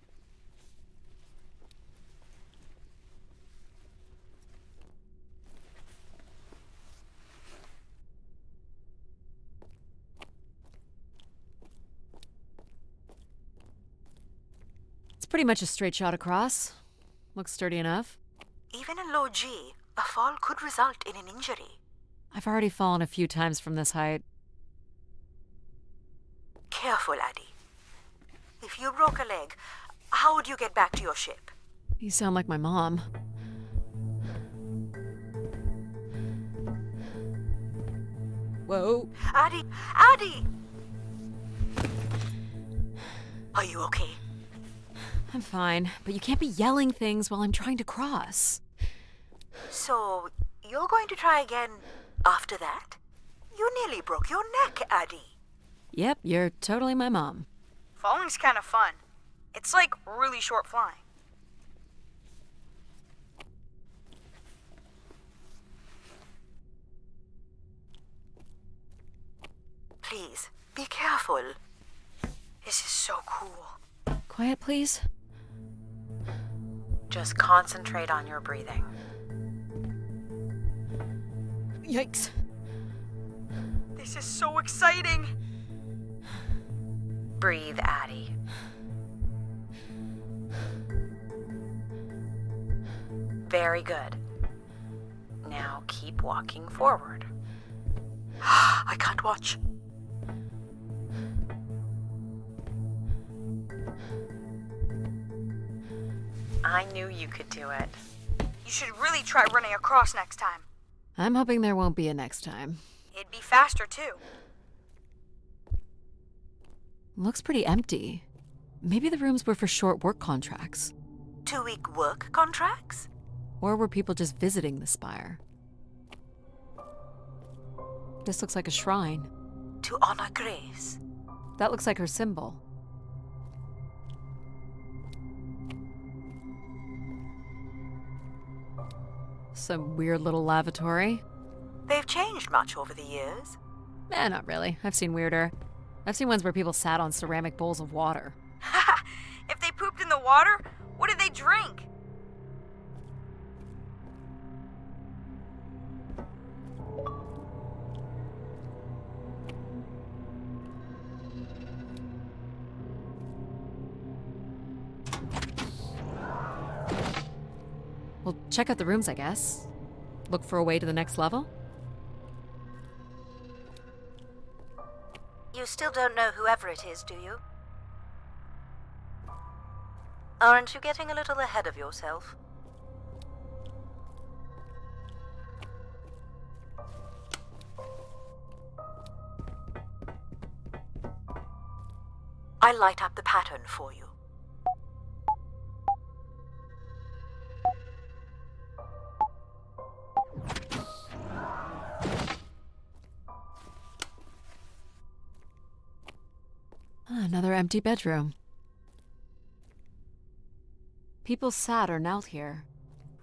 It's pretty much a straight shot across. Looks sturdy enough. Even in low G, a fall could result in an injury. I've already fallen a few times from this height. Careful, Addie. If you broke a leg, how would you get back to your ship? You sound like my mom. Whoa. Addie! Addie! Are you okay? I'm fine, but you can't be yelling things while I'm trying to cross. So, you're going to try again after that? You nearly broke your neck, Addie. Yep, you're totally my mom. Falling's kind of fun. It's like really short flying. Please, be careful. This is so cool. Quiet, please. Just concentrate on your breathing. Yikes. This is so exciting. Breathe, Addie. Very good. Now keep walking forward. I can't watch. I knew you could do it. You should really try running across next time. I'm hoping there won't be a next time. It'd be faster, too. Looks pretty empty. Maybe the rooms were for short work contracts. 2-week work contracts? Or were people just visiting the spire? This looks like a shrine. To honor Grace. That looks like her symbol. Some weird little lavatory. They've changed much over the years. Not really. I've seen weirder. I've seen ones where people sat on ceramic bowls of water. If they pooped in the water, what did they drink? Well, check out the rooms, I guess. Look for a way to the next level? You still don't know who Everett is, do you? Aren't you getting a little ahead of yourself? I'll light up the pattern for you. Another empty bedroom. People sat or knelt here.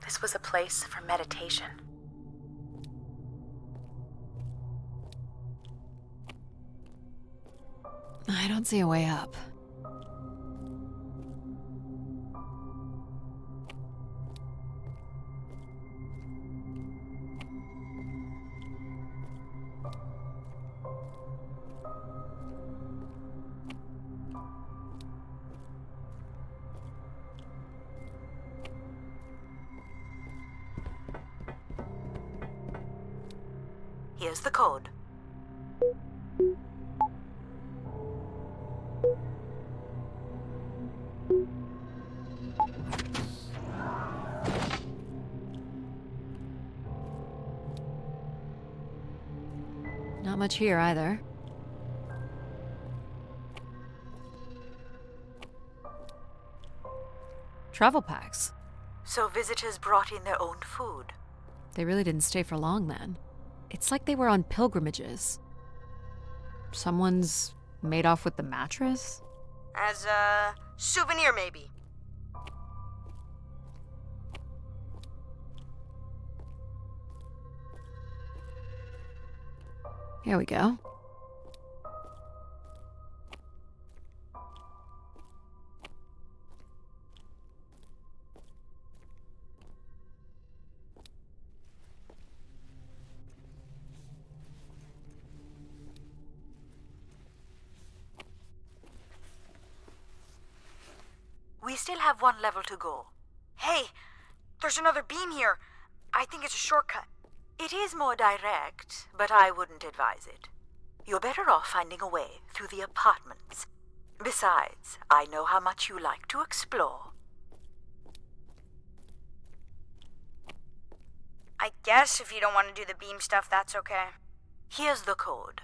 This was a place for meditation. I don't see a way up. Here's the code. Not much here either. Travel packs. So visitors brought in their own food. They really didn't stay for long then. It's like they were on pilgrimages. Someone's made off with the mattress? As a souvenir, maybe. Here we go. We still have one level to go. Hey, there's another beam here. I think it's a shortcut. It is more direct, but I wouldn't advise it. You're better off finding a way through the apartments. Besides, I know how much you like to explore. I guess if you don't want to do the beam stuff, that's okay. Here's the code.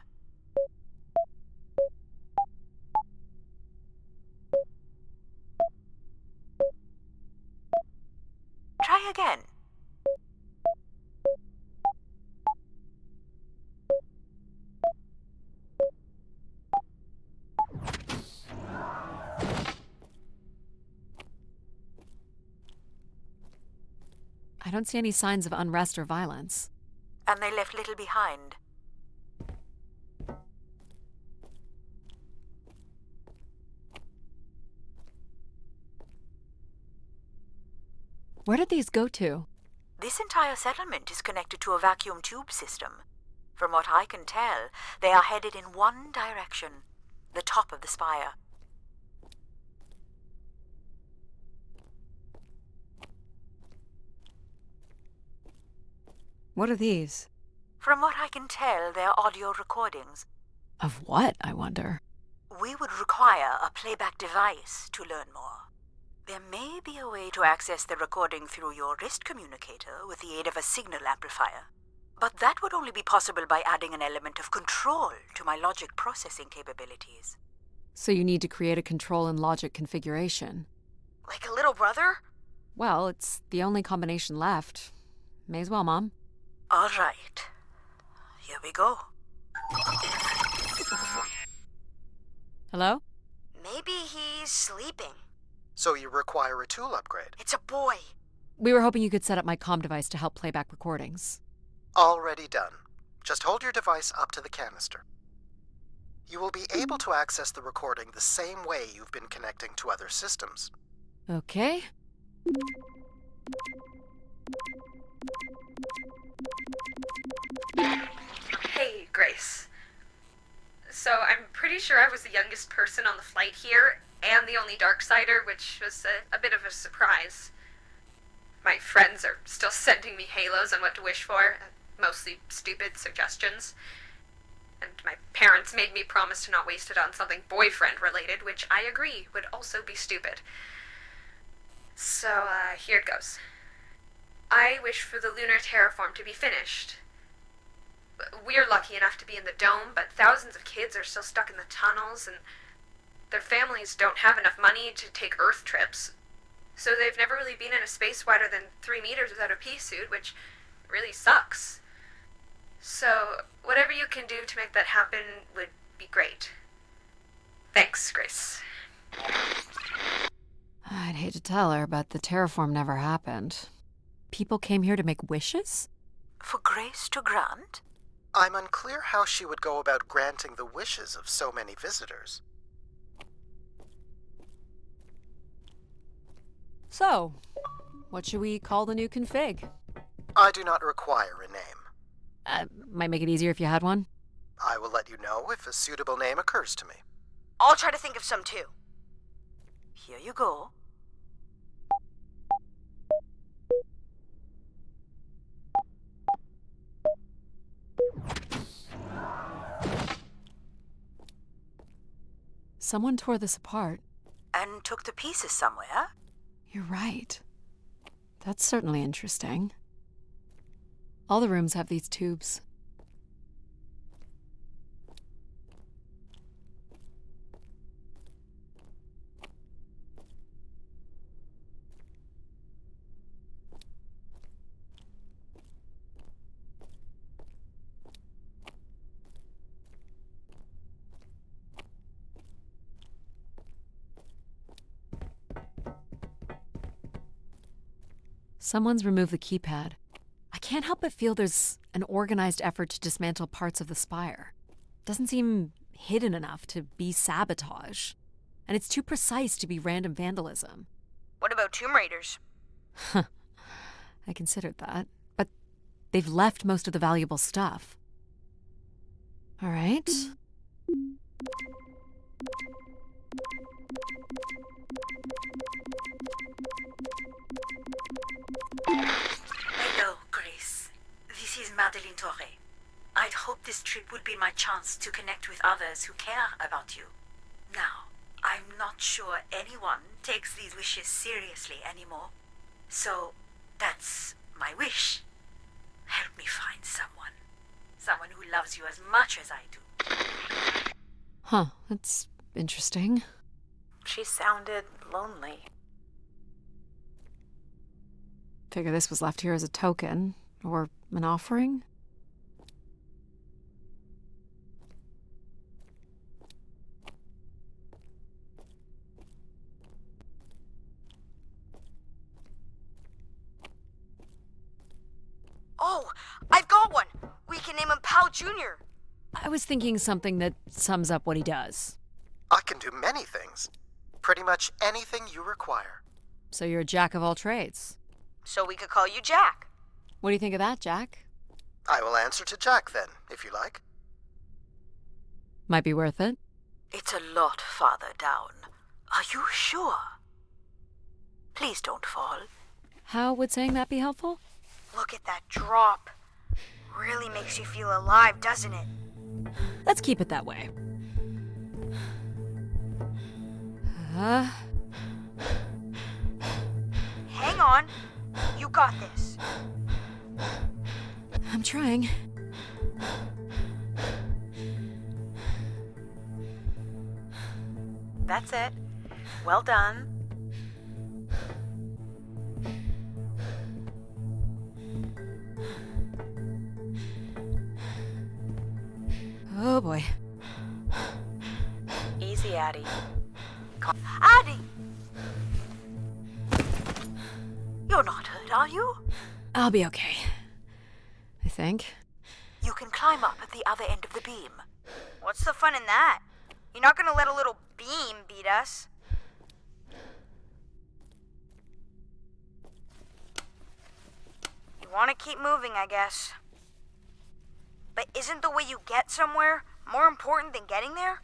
Try again. I don't see any signs of unrest or violence. And they left little behind. Where did these go to? This entire settlement is connected to a vacuum tube system. From what I can tell, they are headed in one direction, the top of the spire. What are these? From what I can tell, they're audio recordings. Of what, I wonder? We would require a playback device to learn more. There may be a way to access the recording through your wrist communicator with the aid of a signal amplifier. But that would only be possible by adding an element of control to my logic processing capabilities. So you need to create a control and logic configuration. Like a little brother? Well, it's the only combination left. May as well, Mom. All right. Here we go. Hello? Maybe he's sleeping. So you require a tool upgrade. It's a boy. We were hoping you could set up my comm device to help play back recordings. Already done. Just hold your device up to the canister. You will be able to access the recording the same way you've been connecting to other systems. Okay. Hey, Grace. So I'm pretty sure I was the youngest person on the flight here, and the only Darksider, which was a bit of a surprise. My friends are still sending me halos on what to wish for, mostly stupid suggestions. And my parents made me promise to not waste it on something boyfriend-related, which I agree would also be stupid. So, here it goes. I wish for the lunar terraform to be finished. We're lucky enough to be in the dome, but thousands of kids are still stuck in the tunnels, and their families don't have enough money to take Earth trips. So they've never really been in a space wider than 3 meters without a pea suit, which really sucks. So whatever you can do to make that happen would be great. Thanks, Grace. I I'd hate to tell her, but the terraform never happened. People came here to make wishes? For grace to grant? I'm unclear how she would go about granting the wishes of so many visitors. So, what should we call the new config? I do not require a name. Might make it easier if you had one. I will let you know if a suitable name occurs to me. I'll try to think of some too. Here you go. Someone tore this apart. And took the pieces somewhere? You're right. That's certainly interesting. All the rooms have these tubes. Someone's removed the keypad. I can't help but feel there's an organized effort to dismantle parts of the spire. Doesn't seem hidden enough to be sabotage. And it's too precise to be random vandalism. What about Tomb Raiders? I considered that. But they've left most of the valuable stuff. All right. Hello, Grace. This is Madeleine Torre. I'd hoped this trip would be my chance to connect with others who care about you. Now, I'm not sure anyone takes these wishes seriously anymore. So, that's my wish. Help me find someone. Someone who loves you as much as I do. Huh, that's interesting. She sounded lonely. Figure this was left here as a token, or an offering. Oh, I've got one! We can name him Pal Jr. I was thinking something that sums up what he does. I can do many things. Pretty much anything you require. So you're a jack of all trades. So we could call you Jack. What do you think of that, Jack? I will answer to Jack then, if you like. Might be worth it. It's a lot farther down. Are you sure? Please don't fall. How would saying that be helpful? Look at that drop. Really makes you feel alive, doesn't it? Let's keep it that way. Hang on. You got this. I'm trying. That's it. Well done. Oh boy. Easy, Addie. Addie! You're not hurt, are you? I'll be okay. I think. You can climb up at the other end of the beam. What's the fun in that? You're not gonna let a little beam beat us. You wanna keep moving, I guess. But isn't the way you get somewhere more important than getting there?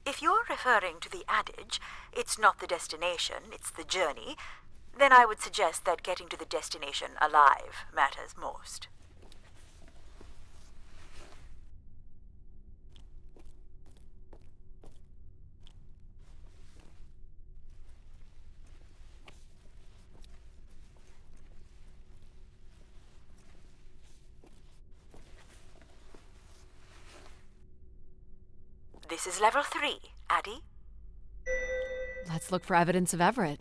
If you're referring to the adage, it's not the destination, it's the journey, then I would suggest that getting to the destination alive matters most. This is level 3, Addie. Let's look for evidence of Everett.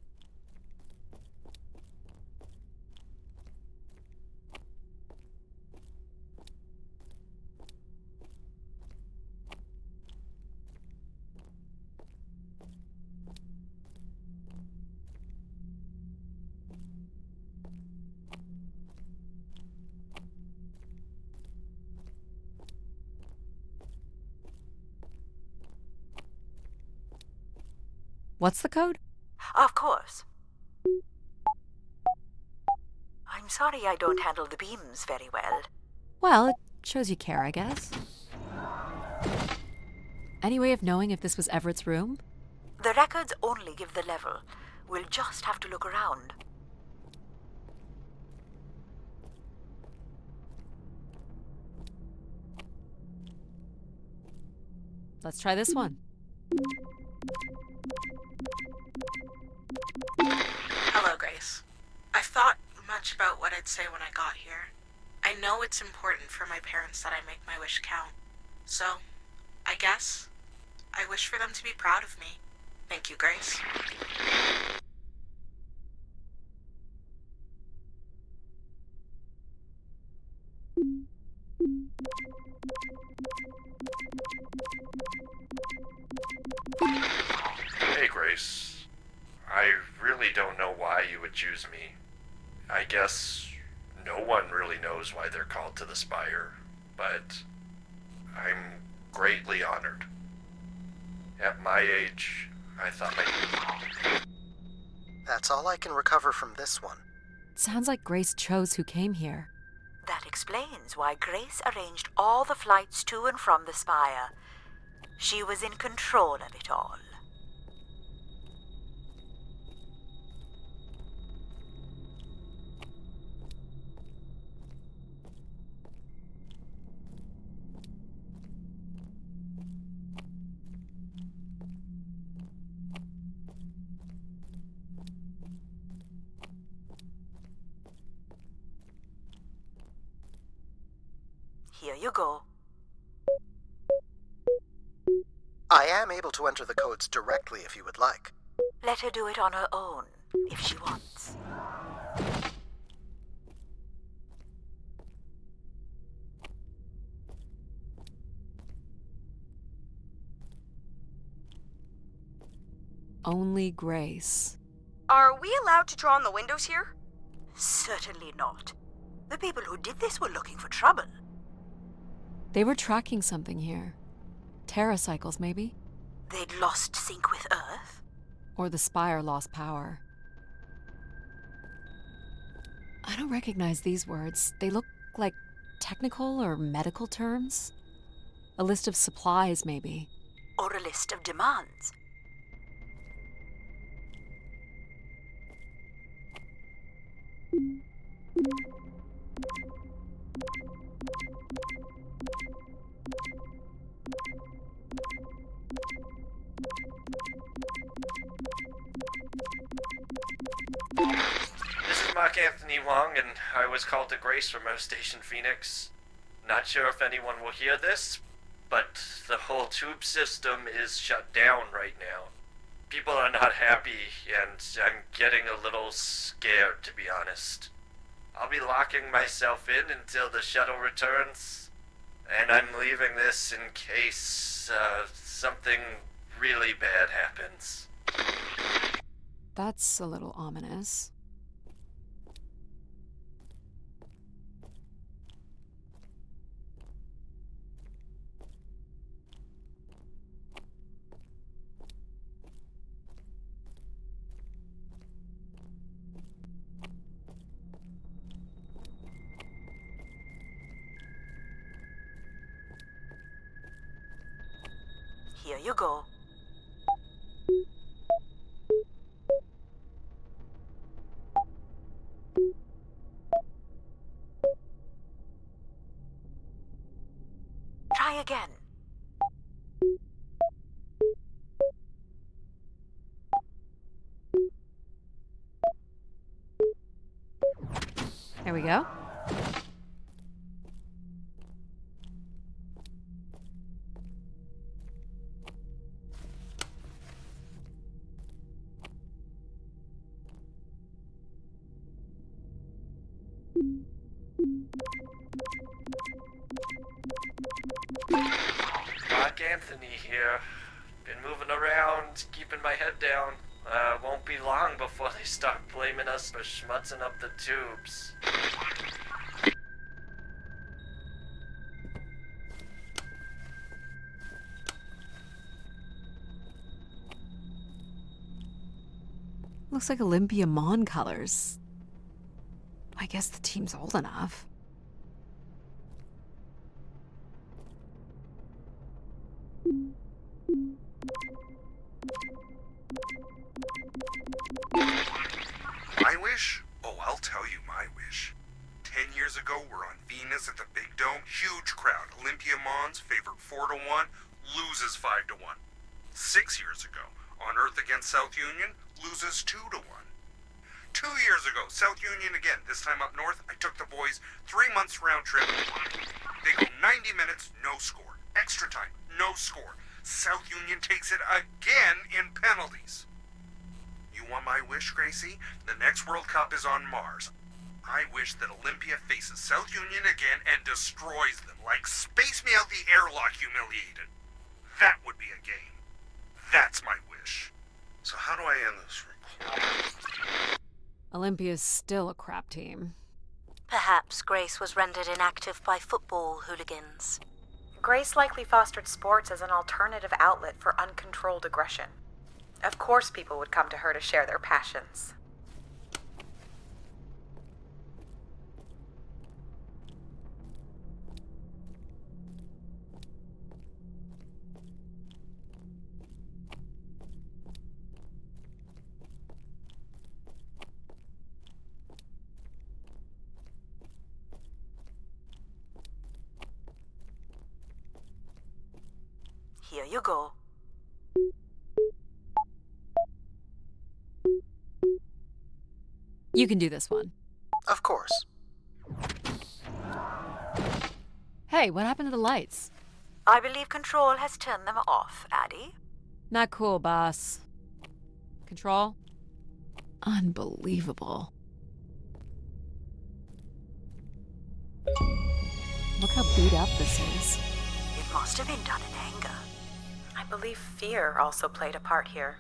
What's the code? Of course. I'm sorry I don't handle the beams very well. Well, it shows you care, I guess. Any way of knowing if this was Everett's room? The records only give the level. We'll just have to look around. Let's try this one. Hello, Grace. I've thought much about what I'd say when I got here. I know it's important for my parents that I make my wish count. So, I guess, I wish for them to be proud of me. Thank you, Grace. Hey, Grace. I really don't know why you would choose me. I guess no one really knows why they're called to the Spire, but I'm greatly honored. At my age, I thought That's all I can recover from this one. It sounds like Grace chose who came here. That explains why Grace arranged all the flights to and from the Spire. She was in control of it all. Here you go. I am able to enter the codes directly if you would like. Let her do it on her own, if she wants. Only Grace. Are we allowed to draw on the windows here? Certainly not. The people who did this were looking for trouble. They were tracking something here. Terracycles, maybe? They'd lost sync with Earth? Or the Spire lost power. I don't recognize these words. They look like technical or medical terms. A list of supplies, maybe. Or a list of demands. This is Mark Anthony Wong, and I was called to Grace from Earth Station Phoenix. Not sure if anyone will hear this, but the whole tube system is shut down right now. People are not happy, and I'm getting a little scared, to be honest. I'll be locking myself in until the shuttle returns, and I'm leaving this in case something really bad happens. That's a little ominous. Here you go. Try again. There we go. Mark Anthony here. Been moving around, keeping my head down. Won't be long before they start blaming us for schmutzing up the tubes. Looks like Olympia Mon colors. I guess the team's old enough. My wish? Oh, I'll tell you my wish. 10 years ago, we're on Venus at the Big Dome. Huge crowd. Olympia Mons favored 4-1, loses 5-1. 6 years ago, on Earth against South Union, loses 2-1. 2 years ago, South Union again, this time up north. I took the boys 3 months round trip. They go 90 minutes, no score. Extra time, no score. South Union takes it again in penalties. You want my wish, Gracie? The next World Cup is on Mars. I wish that Olympia faces South Union again and destroys them, like Space Me Out the Airlock humiliated. That would be a game. That's my wish. So how do I end this recording? Olympia's still a crap team. Perhaps Grace was rendered inactive by football hooligans. Grace likely fostered sports as an alternative outlet for uncontrolled aggression. Of course people would come to her to share their passions. Here you go. You can do this one. Of course. Hey, what happened to the lights? I believe Control has turned them off, Addie. Not cool, boss. Control? Unbelievable. Look how beat up this is. It must have been done in anger. I believe fear also played a part here.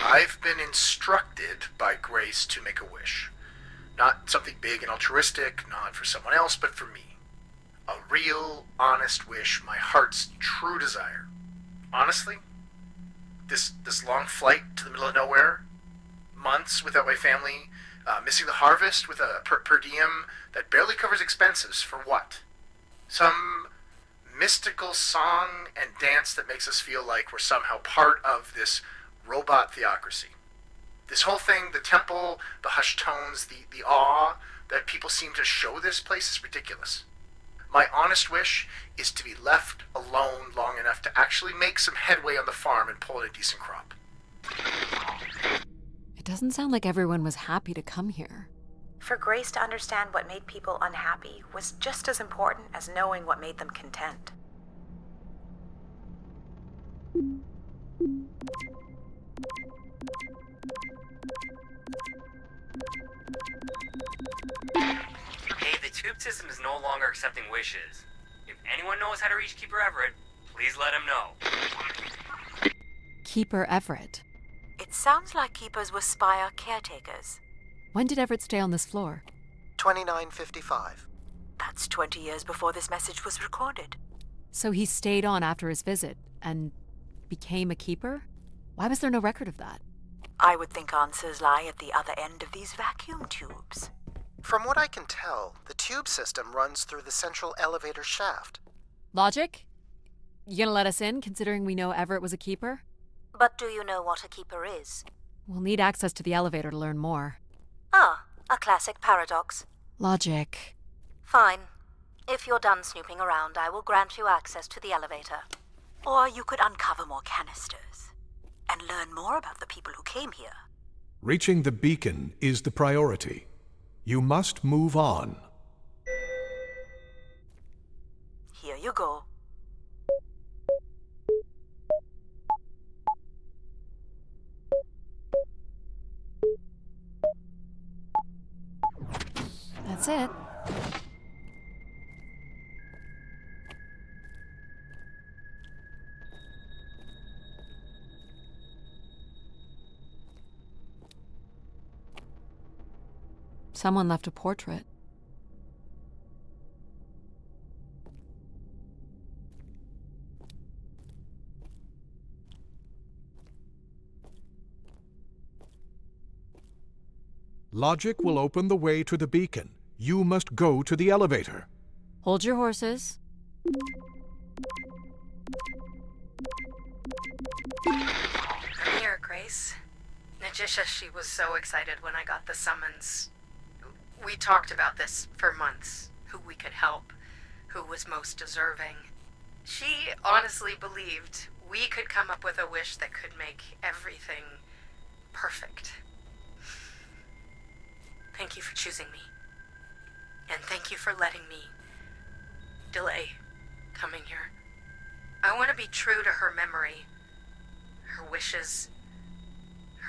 I've been instructed by Grace to make a wish. Not something big and altruistic, not for someone else, but for me. A real, honest wish, my heart's true desire. Honestly, this long flight to the middle of nowhere, months without my family, missing the harvest with a per diem that barely covers expenses, for what? Some mystical song and dance that makes us feel like we're somehow part of this robot theocracy. This whole thing, the temple, the hushed tones, the awe that people seem to show this place is ridiculous. My honest wish is to be left alone long enough to actually make some headway on the farm and pull in a decent crop. It doesn't sound like everyone was happy to come here. For Grace to understand what made people unhappy was just as important as knowing what made them content. Hey, the tube system is no longer accepting wishes. If anyone knows how to reach Keeper Everett, please let him know. Keeper Everett. It sounds like keepers were Spire caretakers. When did Everett stay on this floor? 2955. That's 20 years before this message was recorded. So he stayed on after his visit and became a keeper? Why was there no record of that? I would think answers lie at the other end of these vacuum tubes. From what I can tell, the tube system runs through the central elevator shaft. Logic? You gonna let us in, considering we know Everett was a keeper? But do you know what a keeper is? We'll need access to the elevator to learn more. Ah, a classic paradox. Logic. Fine. If you're done snooping around, I will grant you access to the elevator. Or you could uncover more canisters and learn more about the people who came here. Reaching the beacon is the priority. You must move on. Here you go. That's it. Someone left a portrait. Logic will open the way to the beacon. You must go to the elevator. Hold your horses. I'm here, Grace. Najisha, she was so excited when I got the summons. We talked about this for months, who we could help, who was most deserving. She honestly believed we could come up with a wish that could make everything perfect. Thank you for choosing me. And thank you for letting me delay coming here. I want to be true to her memory, her wishes,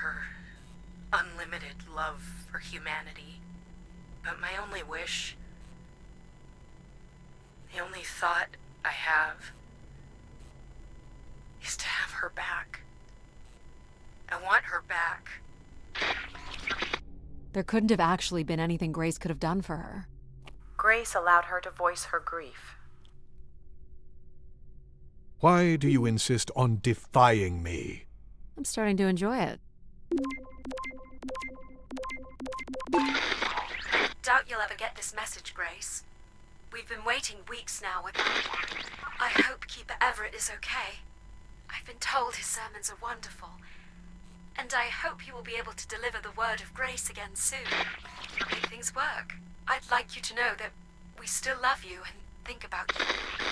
her unlimited love for humanity. But my only wish, the only thought I have, is to have her back. I want her back. There couldn't have actually been anything Grace could have done for her. Grace allowed her to voice her grief. Why do you insist on defying me? I'm starting to enjoy it. Doubt you'll ever get this message, Grace. We've been waiting weeks now. I hope Keeper Everett is okay. I've been told his sermons are wonderful. And I hope he will be able to deliver the word of grace again soon. Make things work. I'd like you to know that we still love you and think about you.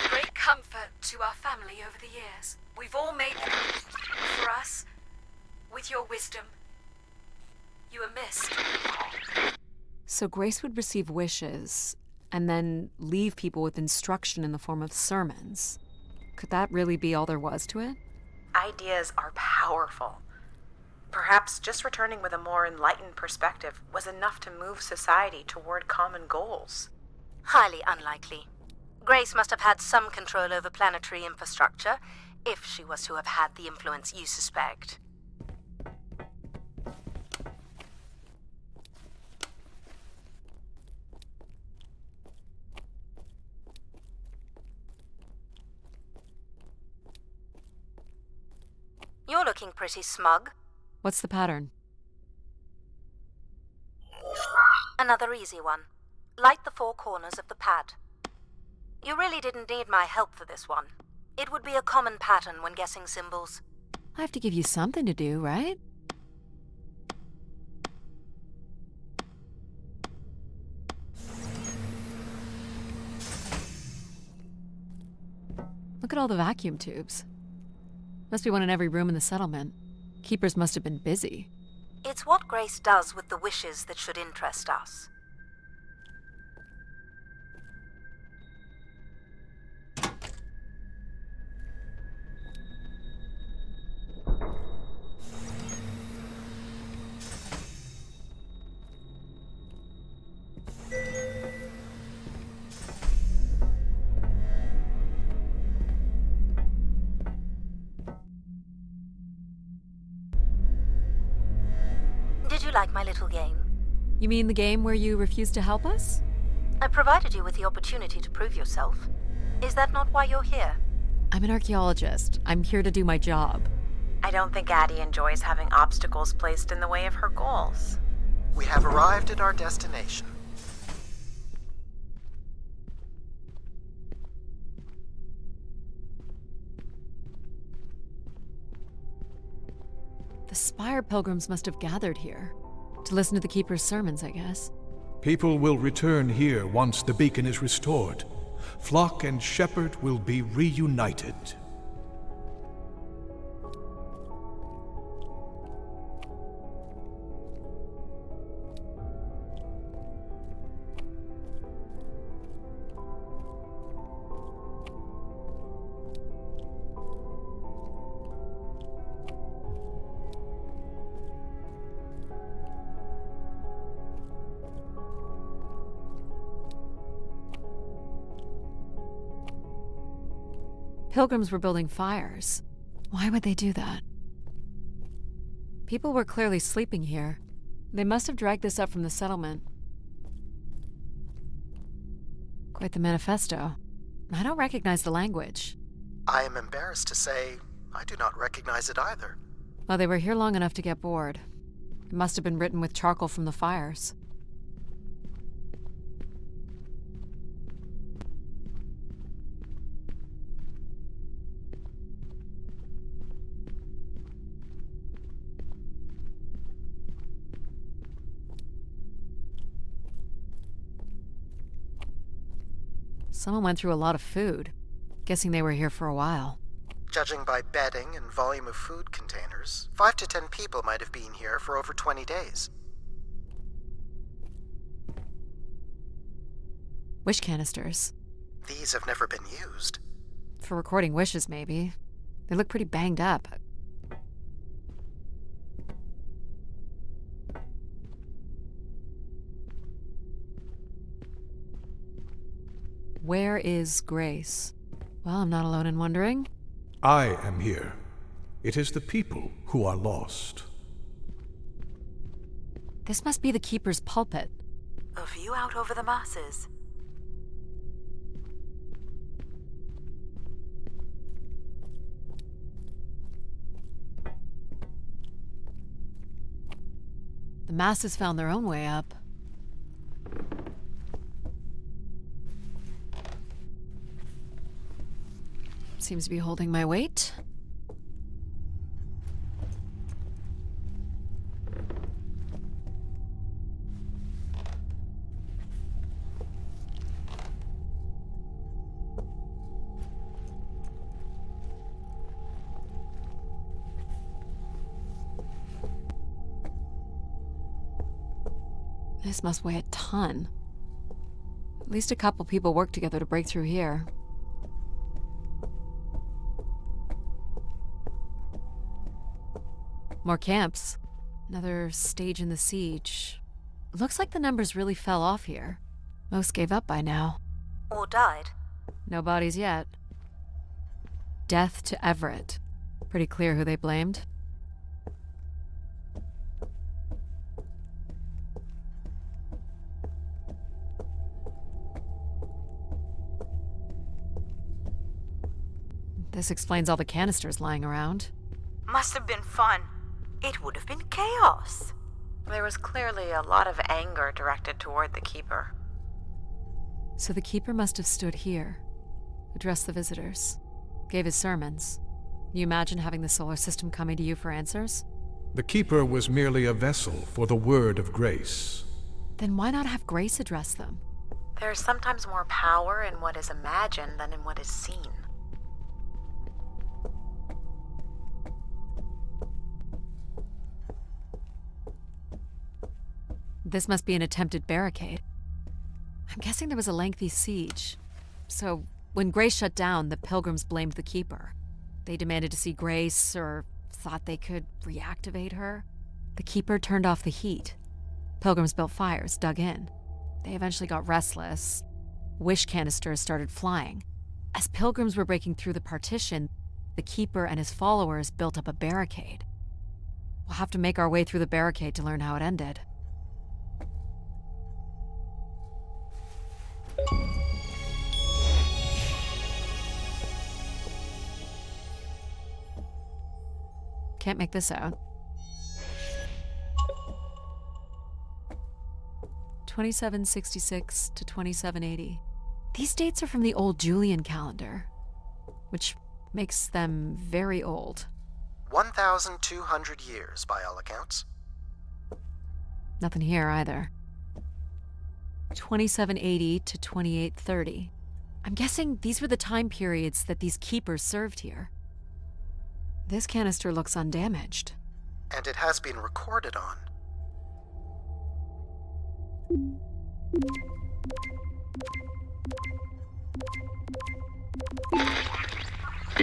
Great comfort to our family over the years. We've all made them for us. With your wisdom, you are missed. So Grace would receive wishes and then leave people with instruction in the form of sermons. Could that really be all there was to it? Ideas are powerful. Perhaps just returning with a more enlightened perspective was enough to move society toward common goals. Highly unlikely. Grace must have had some control over planetary infrastructure, if she was to have had the influence you suspect. You're looking pretty smug. What's the pattern? Another easy one. Light the four corners of the pad. You really didn't need my help for this one. It would be a common pattern when guessing symbols. I have to give you something to do, right? Look at all the vacuum tubes. Must be one in every room in the settlement. Keepers must have been busy. It's what Grace does with the wishes that should interest us. Did you like my little game? You mean the game where you refused to help us? I provided you with the opportunity to prove yourself. Is that not why you're here? I'm an archaeologist. I'm here to do my job. I don't think Addie enjoys having obstacles placed in the way of her goals. We have arrived at our destination. The Spire pilgrims must have gathered here. To listen to the Keeper's sermons, I guess. People will return here once the beacon is restored. Flock and shepherd will be reunited. Pilgrims were building fires. Why would they do that? People were clearly sleeping here. They must have dragged this up from the settlement. Quite the manifesto. I don't recognize the language. I am embarrassed to say I do not recognize it either. Well, they were here long enough to get bored. It must have been written with charcoal from the fires. Someone went through a lot of food. Guessing they were here for a while. Judging by bedding and volume of food containers, 5 to 10 people might have been here for over 20 days. Wish canisters. These have never been used. For recording wishes, maybe. They look pretty banged up. Where is Grace? Well, I'm not alone in wondering. I am here. It is the people who are lost. This must be the Keeper's pulpit. A view out over the masses. The masses found their own way up. Seems to be holding my weight. This must weigh a ton. At least a couple people worked together to break through here. More camps. Another stage in the siege. Looks like the numbers really fell off here. Most gave up by now. Or died. No bodies yet. Death to Everett. Pretty clear who they blamed. This explains all the canisters lying around. Must have been fun. It would have been chaos. There was clearly a lot of anger directed toward the Keeper. So the Keeper must have stood here, addressed the visitors, gave his sermons. You imagine having the solar system coming to you for answers? The Keeper was merely a vessel for the word of grace. Then why not have Grace address them? There is sometimes more power in what is imagined than in what is seen. This must be an attempted barricade. I'm guessing there was a lengthy siege. So, when Grace shut down, the Pilgrims blamed the Keeper. They demanded to see Grace, or thought they could reactivate her. The Keeper turned off the heat. Pilgrims built fires, dug in. They eventually got restless. Wish canisters started flying. As Pilgrims were breaking through the partition, the Keeper and his followers built up a barricade. We'll have to make our way through the barricade to learn how it ended. Can't make this out. 2766 to 2780. These dates are from the old Julian calendar, which makes them very old. 1,200 years, by all accounts. Nothing here either. 2780 to 2830. I'm guessing these were the time periods that these keepers served here. This canister looks undamaged. And it has been recorded on.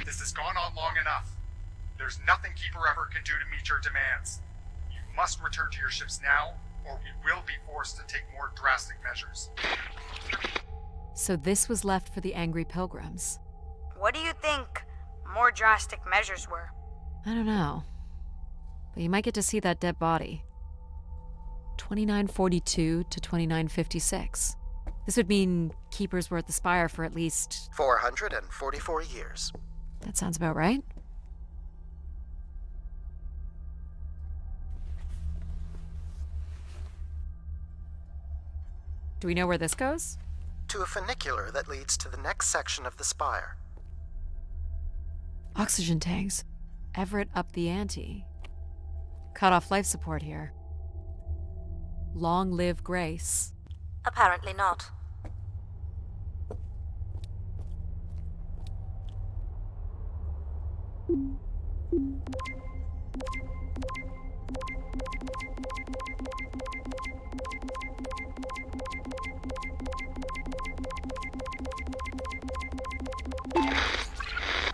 This has gone on long enough. There's nothing Keeper Ever can do to meet your demands. You must return to your ships now, or we will be forced to take more drastic measures. So this was left for the angry pilgrims. What do you think more drastic measures were? I don't know. But you might get to see that dead body. 2942 to 2956. This would mean Keepers were at the Spire for at least... 444 years. That sounds about right. Do we know where this goes? To a funicular that leads to the next section of the spire. Oxygen tanks. Everett upped the ante. Cut off life support here. Long live Grace. Apparently not.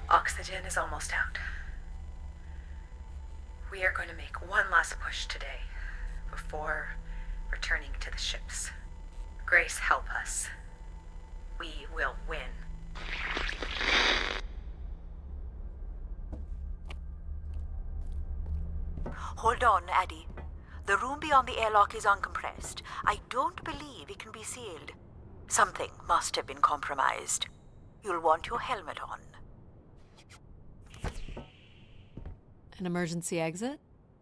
Oxygen is almost out. We are going to make one last push today before returning to the ships. Grace, help us. We will win. Hold on, Addie. The room beyond the airlock is uncompressed. I don't believe it can be sealed. Something must have been compromised. You'll want your helmet on. An emergency exit?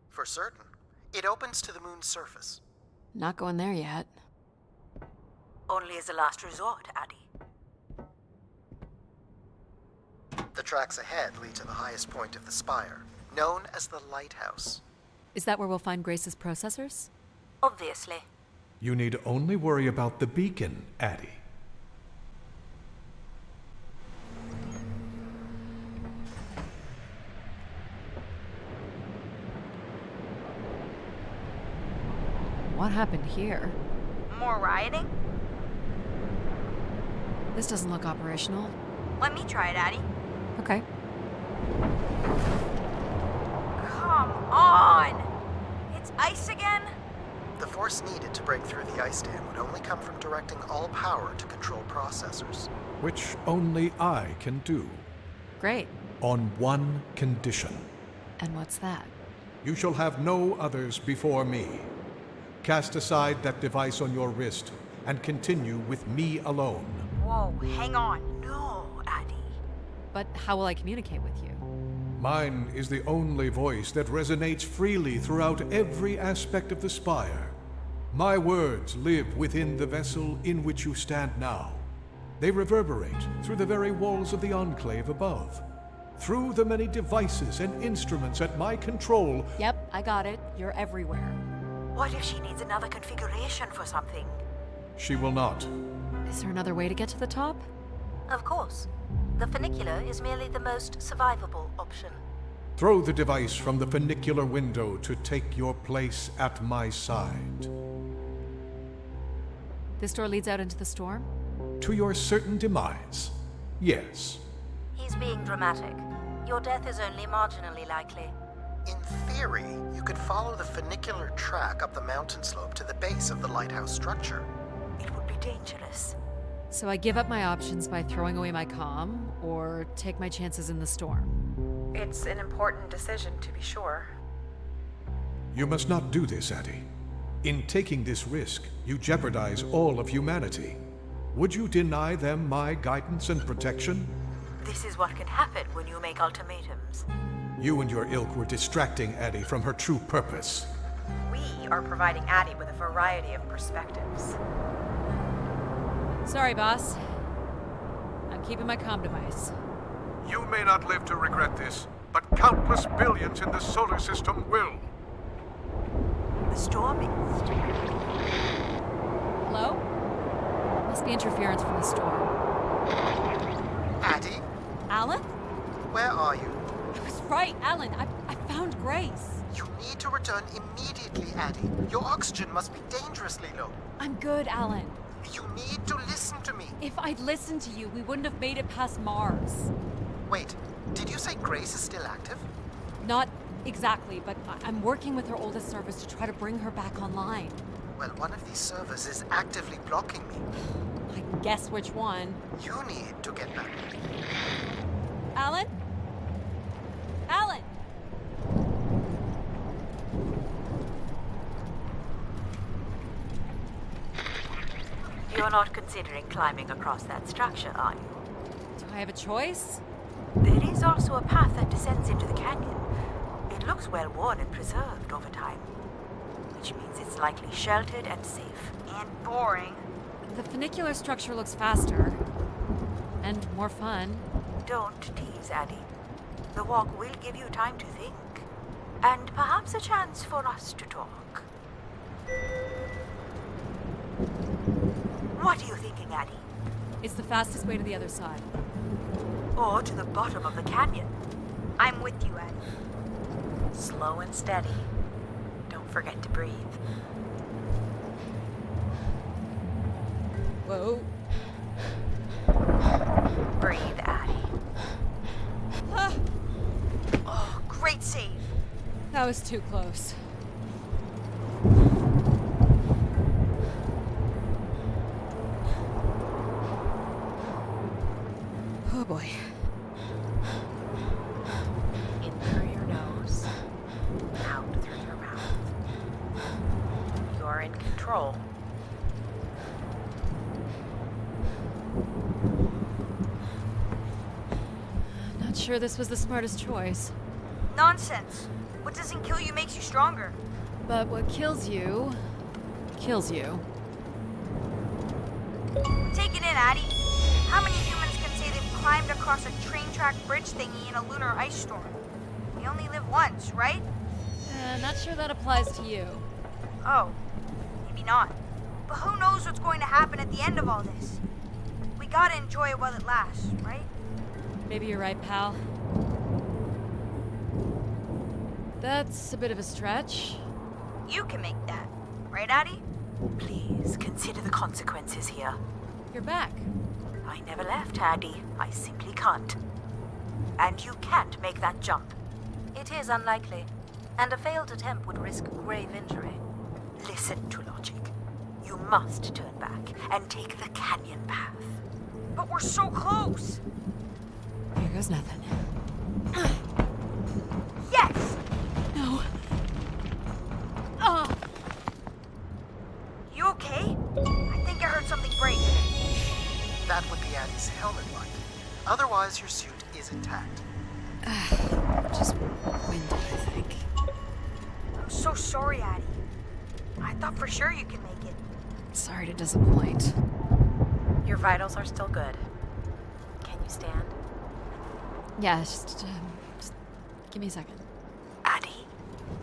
For certain. It opens to the moon's surface. Not going there yet. Only as a last resort, Addie. The tracks ahead lead to the highest point of the spire, known as the lighthouse. Is that where we'll find Grace's processors? Obviously. You need only worry about the beacon, Addie. What happened here? More rioting? This doesn't look operational. Let me try it, Addie. Okay. Come on! It's ice again? The force needed to break through the ice dam would only come from directing all power to control processors. Which only I can do. Great. On one condition. And what's that? You shall have no others before me. Cast aside that device on your wrist and continue with me alone. Whoa, hang on. No, Addie. But how will I communicate with you? Mine is the only voice that resonates freely throughout every aspect of the spire. My words live within the vessel in which you stand now. They reverberate through the very walls of the enclave above. Through the many devices and instruments at my control. Yep, I got it. You're everywhere. What if she needs another configuration for something? She will not. Is there another way to get to the top? Of course. The funicular is merely the most survivable option. Throw the device from the funicular window to take your place at my side. This door leads out into the storm? To your certain demise, yes. He's being dramatic. Your death is only marginally likely. In theory, you could follow the funicular track up the mountain slope to the base of the lighthouse structure. It would be dangerous. So I give up my options by throwing away my comm, or take my chances in the storm? It's an important decision, to be sure. You must not do this, Addie. In taking this risk, you jeopardize all of humanity. Would you deny them my guidance and protection? This is what can happen when you make ultimatums. You and your ilk were distracting Addie from her true purpose. We are providing Addie with a variety of perspectives. Sorry, boss. I'm keeping my comm device. You may not live to regret this, but countless billions in the solar system will. The storm is... Hello? Must be interference from the storm. Addie? Alan? Where are you? I was right, Alan. I found Grace. You need to return immediately, Addie. Your oxygen must be dangerously low. I'm good, Alan. You need to listen to me. If I'd listened to you, we wouldn't have made it past Mars. Wait, did you say Grace is still active? Not exactly, but I'm working with her oldest service to try to bring her back online. Well, one of these servers is actively blocking me. I can guess which one. You need to get back. Alan? Alan! You You're not considering climbing across that structure, are you? Do I have a choice? There is also a path that descends into the canyon. It looks well worn and preserved over time, which means it's likely sheltered and safe. And boring. The funicular structure looks faster. And more fun. Don't tease, Addie. The walk will give you time to think. And perhaps a chance for us to talk. What are you thinking, Addie? It's the fastest way to the other side. Or to the bottom of the canyon. I'm with you, Addie. Slow and steady. Don't forget to breathe. Whoa. Breathe, Addie. Ah, Oh, great save. that was too close. Oh boy. In through your nose, out through your mouth. You're in control. Not sure this was the smartest choice. Nonsense. What doesn't kill you makes you stronger. But what kills you, kills you. Take it in, Addie. How many humans can say they've climbed across a train track bridge thingy in a lunar ice storm? We only live once, right? Not sure that applies to you. Oh, maybe not. But who knows what's going to happen at the end of all this? We gotta enjoy it while it lasts, right? Maybe you're right, pal. That's a bit of a stretch. You can make that, right, Addie? Please consider the consequences here. You're back. I never left, Addie. I simply can't. And you can't make that jump. It is unlikely, and a failed attempt would risk grave injury. Listen to logic. You must turn back and take the canyon path. But we're so close! Here goes nothing. Yes! No. Ah! You okay? I think I heard something break. That would be Addie's helmet light. Otherwise, your suit is intact. Just winded, I think. I'm so sorry, Addie. I thought for sure you could make it. Sorry to disappoint. Your vitals are still good. Can you stand? Yeah, just give me a second. Addie,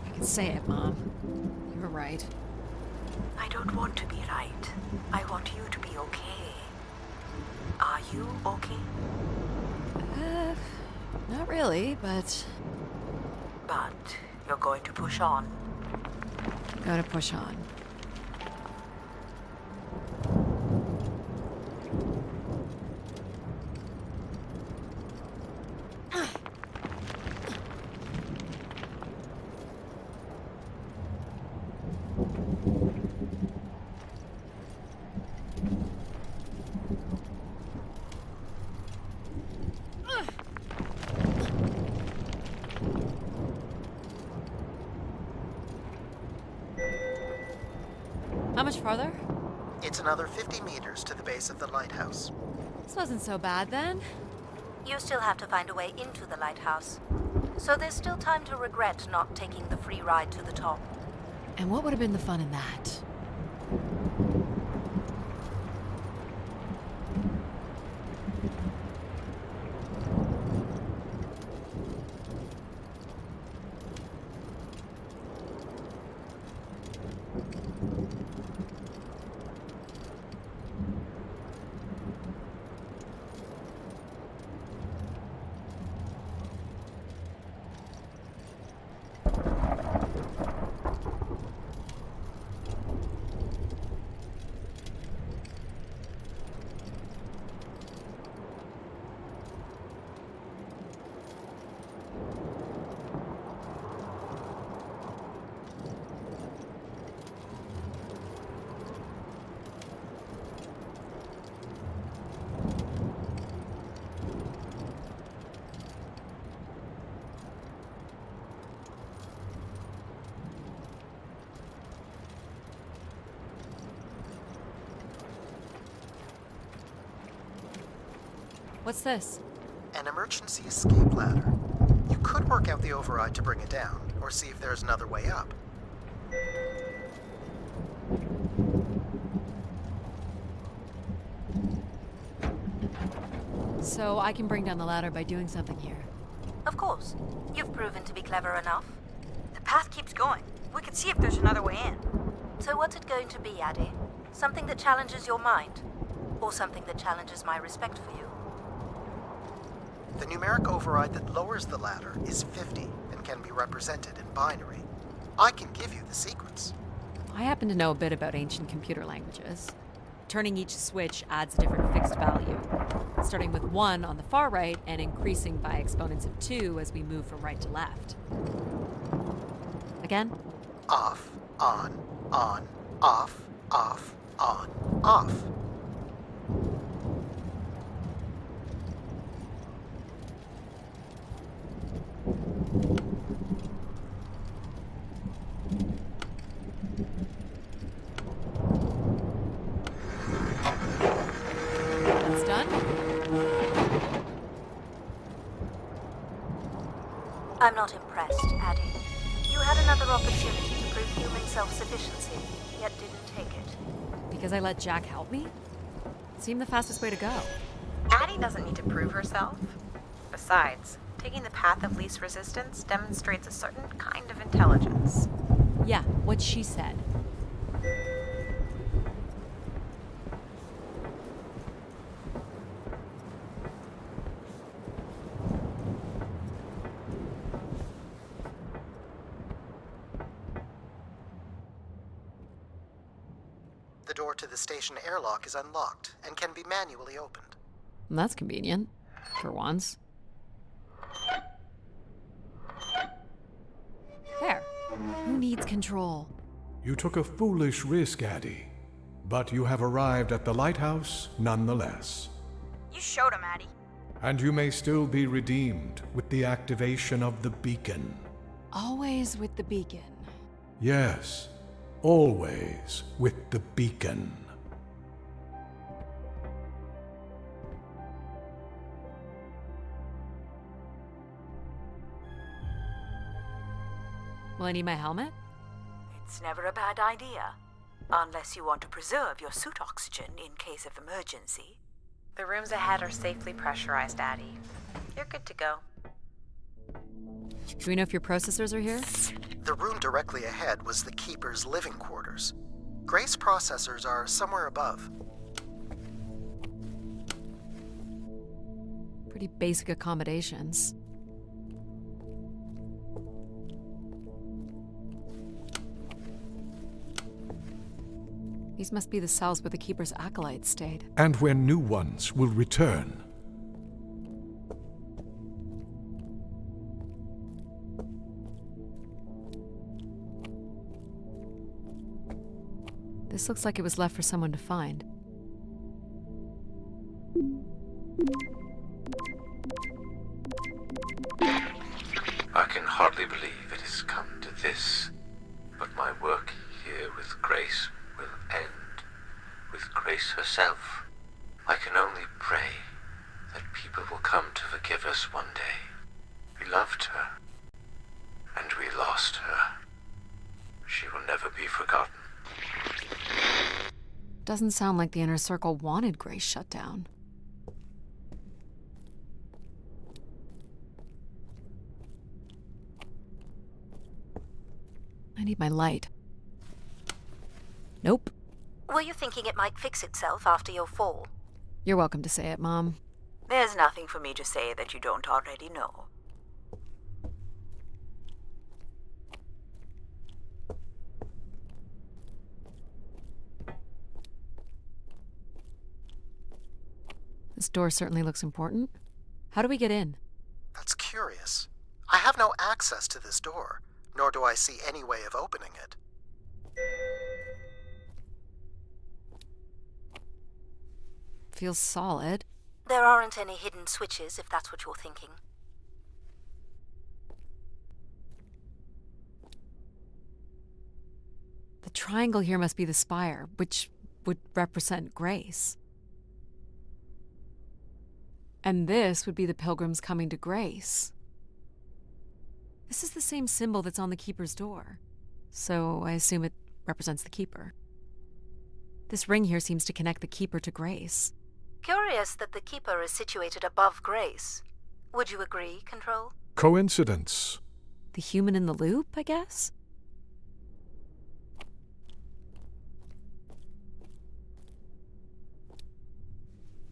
I can say it, Mom. You were right. I don't want to be right. I want you to be okay. Are you okay? Not really, but But you're going to push on. gotta push on. How much farther? It's another 50 meters to the base of the lighthouse. This wasn't so bad then. You still have to find a way into the lighthouse. So there's still time to regret not taking the free ride to the top. And what would have been the fun in that? What's this? An emergency escape ladder. You could work out the override to bring it down, or see if there's another way up. So I can bring down the ladder by doing something here. Of course. You've proven to be clever enough. The path keeps going. We can see if there's another way in. So what's it going to be, Addie? Something that challenges your mind? Or something that challenges my respect for you? The numeric override that lowers the ladder is 50 and can be represented in binary. I can give you the sequence. I happen to know a bit about ancient computer languages. Turning each switch adds a different fixed value, starting with 1 on the far right and increasing by exponents of 2 as we move from right to left. Again? Off, on, off, on, off. That's done? I'm not impressed, Addie. You had another opportunity to prove human self-sufficiency, yet didn't take it. Because I let Jack help me? It seemed the fastest way to go. Addie doesn't need to prove herself. Besides, taking the path of least resistance demonstrates a certain kind of intelligence. Yeah, what she said. The door to the station airlock is unlocked and can be manually opened. That's convenient. For once. There. Who needs control? You took a foolish risk, Addie, but you have arrived at the lighthouse nonetheless. You showed him, Addie. And you may still be redeemed with the activation of the beacon. Always with the beacon. Yes, always with the beacon. Will I need my helmet? It's never a bad idea. Unless you want to preserve your suit oxygen in case of emergency. The rooms ahead are safely pressurized, Addie. You're good to go. Do we know if your processors are here? The room directly ahead was the Keeper's living quarters. Grace processors are somewhere above. Pretty basic accommodations. These must be the cells where the Keeper's acolytes stayed. And where new ones will return. This looks like it was left for someone to find. I can hardly believe it has come to this, but my work here with Grace will end with Grace herself. I can only pray that people will come to forgive us one day. We loved her, and we lost her. She will never be forgotten. Doesn't sound like the Inner Circle wanted Grace shut down. I need my light. Nope. Were you thinking it might fix itself after your fall? You're welcome to say it, Mom. There's nothing for me to say that you don't already know. This door certainly looks important. How do we get in? That's curious. I have no access to this door, nor do I see any way of opening it. Feels solid. There aren't any hidden switches, if that's what you're thinking. The triangle here must be the spire, which would represent Grace. And this would be the pilgrims coming to Grace. This is the same symbol that's on the Keeper's door. So I assume it represents the Keeper. This ring here seems to connect the Keeper to Grace. Curious that the Keeper is situated above Grace. Would you agree, Control? Coincidence. The human in the loop, I guess?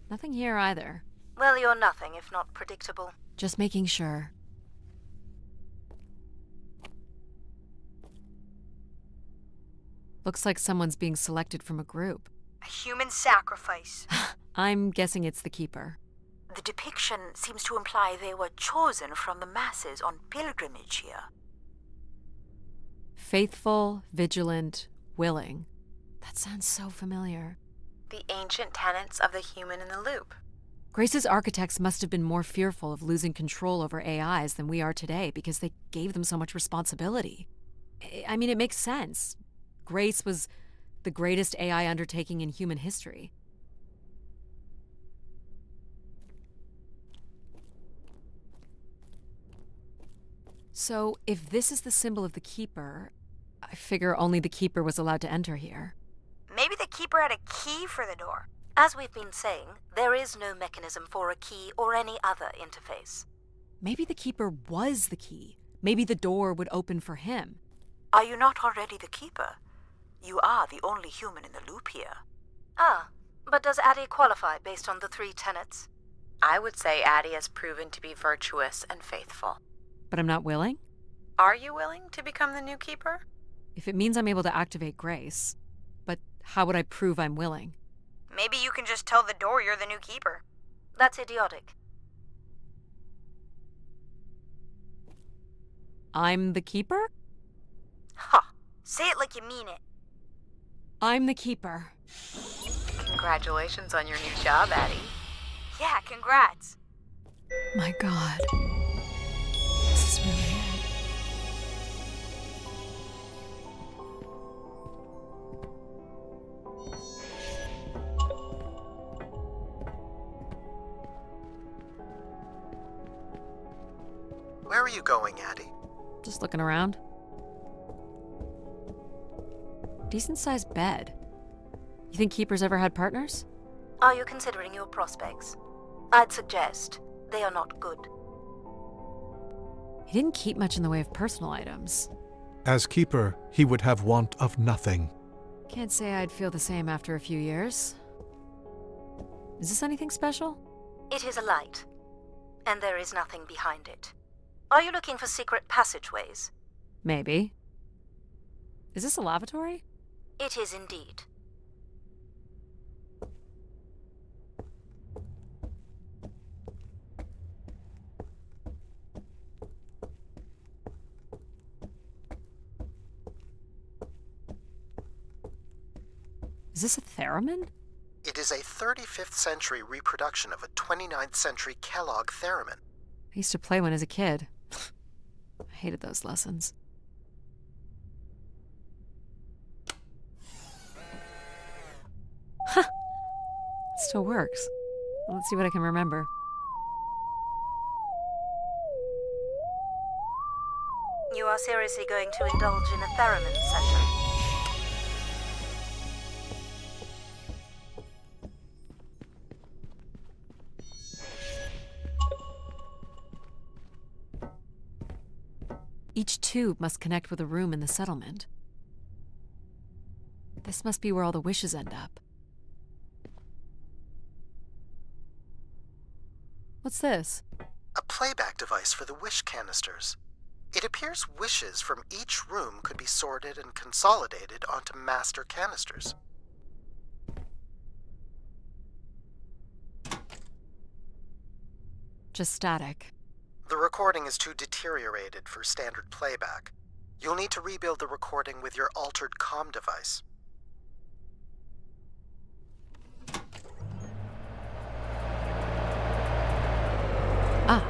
Nothing here either. Well, you're nothing if not predictable. Just making sure. Looks like someone's being selected from a group. A human sacrifice. I'm guessing it's the Keeper. The depiction seems to imply they were chosen from the masses on pilgrimage here. Faithful, vigilant, willing. That sounds so familiar. The ancient tenets of the human in the loop. Grace's architects must have been more fearful of losing control over AIs than we are today because they gave them so much responsibility. I mean, it makes sense. Grace was the greatest AI undertaking in human history. So, if this is the symbol of the Keeper, I figure only the Keeper was allowed to enter here. Maybe the Keeper had a key for the door. As we've been saying, there is no mechanism for a key or any other interface. Maybe the Keeper was the key. Maybe the door would open for him. Are you not already the Keeper? You are the only human in the loop here. Ah, but does Addie qualify based on the 3 tenets? I would say Addie has proven to be virtuous and faithful. But I'm not willing? Are you willing to become the new Keeper? If it means I'm able to activate Grace. But how would I prove I'm willing? Maybe you can just tell the door you're the new Keeper. That's idiotic. I'm the Keeper? Ha! Say it like you mean it. I'm the Keeper. Congratulations on your new job, Addie. Yeah, congrats. My God. This is really it. Where are you going, Addie? Just looking around. Decent-sized bed. You think Keepers ever had partners? Are you considering your prospects? I'd suggest they are not good. He didn't keep much in the way of personal items. As Keeper, he would have want of nothing. Can't say I'd feel the same after a few years. Is this anything special? It is a light, and there is nothing behind it. Are you looking for secret passageways? Maybe. Is this a lavatory? It is indeed. Is this a theremin? It is a 35th century reproduction of a 29th century Kellogg theremin. I used to play one as a kid. I hated those lessons. Huh. It still works. Let's see what I can remember. You are seriously going to indulge in a theremin session? Each tube must connect with a room in the settlement. This must be where all the wishes end up. What's this? A playback device for the wish canisters. It appears wishes from each room could be sorted and consolidated onto master canisters. Just static. The recording is too deteriorated for standard playback. You'll need to rebuild the recording with your altered comm device. Ah.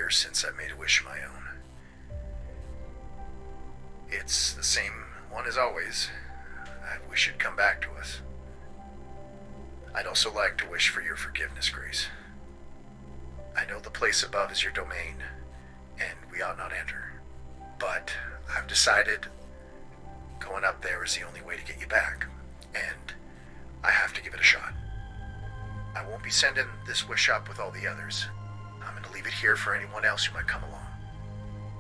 years since I made a wish of my own. It's the same one as always. I wish it'd come back to us. I'd also like to wish for your forgiveness, Grace. I know the place above is your domain, and we ought not enter. But I've decided going up there is the only way to get you back, and I have to give it a shot. I won't be sending this wish up with all the others. I'm going to leave it here for anyone else who might come along.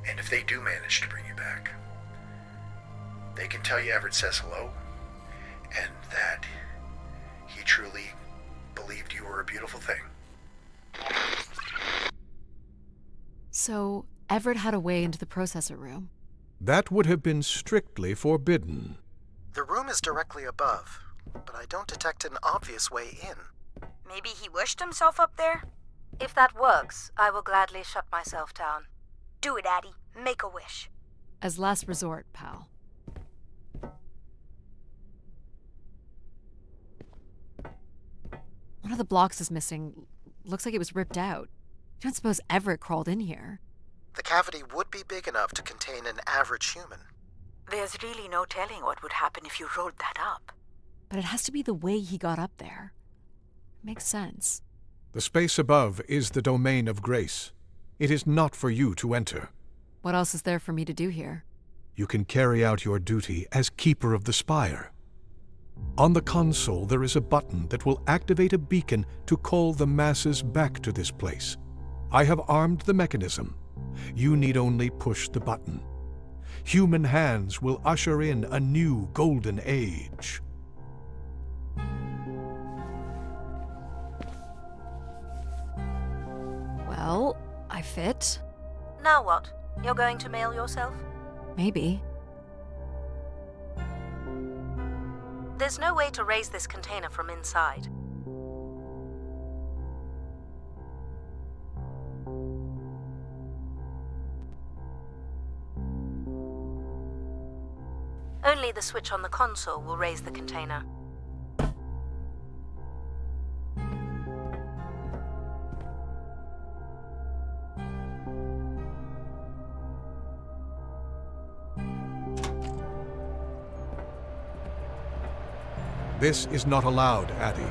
And if they do manage to bring you back, they can tell you Everett says hello, and that he truly believed you were a beautiful thing. So, Everett had a way into the processor room. That would have been strictly forbidden. The room is directly above, but I don't detect an obvious way in. Maybe he wished himself up there? If that works, I will gladly shut myself down. Do it, Addie. Make a wish. As last resort, pal. One of the blocks is missing. Looks like it was ripped out. You don't suppose Everett crawled in here? The cavity would be big enough to contain an average human. There's really no telling what would happen if you rolled that up. But it has to be the way he got up there. Makes sense. The space above is the domain of Grace. It is not for you to enter. What else is there for me to do here? You can carry out your duty as Keeper of the Spire. On the console, there is a button that will activate a beacon to call the masses back to this place. I have armed the mechanism. You need only push the button. Human hands will usher in a new golden age. Well, I fit. Now what? You're going to mail yourself? Maybe. There's no way to raise this container from inside. Only the switch on the console will raise the container. This is not allowed, Addie.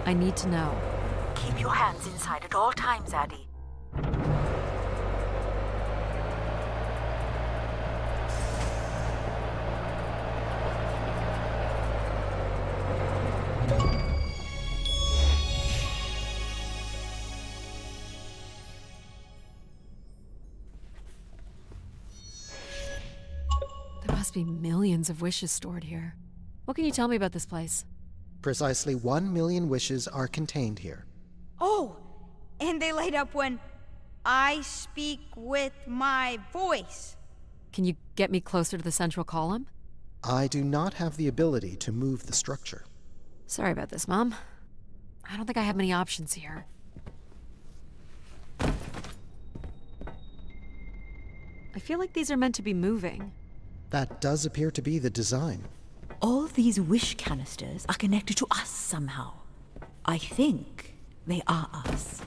I need to know. Keep your hands inside at all times, Addie. There must be millions of wishes stored here. What can you tell me about this place? Precisely 1 million wishes are contained here. Oh, and they light up when I speak with my voice. Can you get me closer to the central column? I do not have the ability to move the structure. Sorry about this, Mom. I don't think I have many options here. I feel like these are meant to be moving. That does appear to be the design. All these wish canisters are connected to us somehow. I think they are us.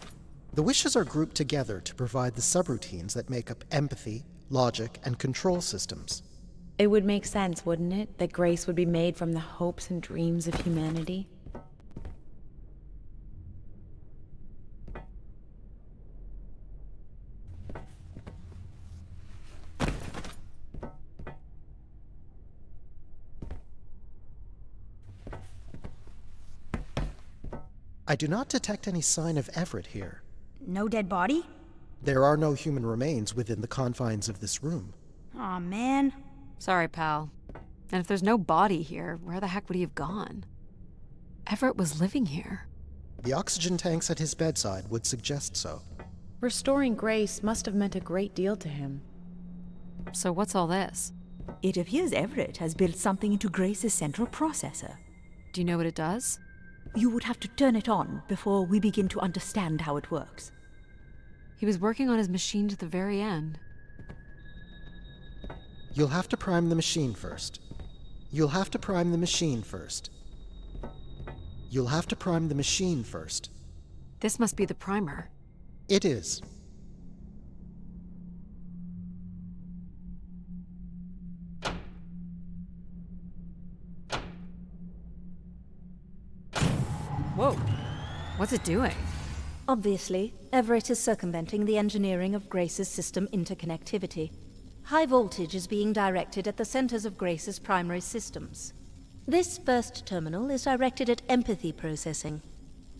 The wishes are grouped together to provide the subroutines that make up empathy, logic, and control systems. It would make sense, wouldn't it, that Grace would be made from the hopes and dreams of humanity? I do not detect any sign of Everett here. No dead body? There are no human remains within the confines of this room. Aw, man. Sorry, pal. And if there's no body here, where the heck would he have gone? Everett was living here. The oxygen tanks at his bedside would suggest so. Restoring Grace must have meant a great deal to him. So what's all this? It appears Everett has built something into Grace's central processor. Do you know what it does? You would have to turn it on before we begin to understand how it works. He was working on his machine to the very end. You'll have to prime the machine first. You'll have to prime the machine first. You'll have to prime the machine first. This must be the primer. It is. Whoa. What's it doing? Obviously, Everett is circumventing the engineering of Grace's system interconnectivity. High voltage is being directed at the centers of Grace's primary systems. This first terminal is directed at empathy processing,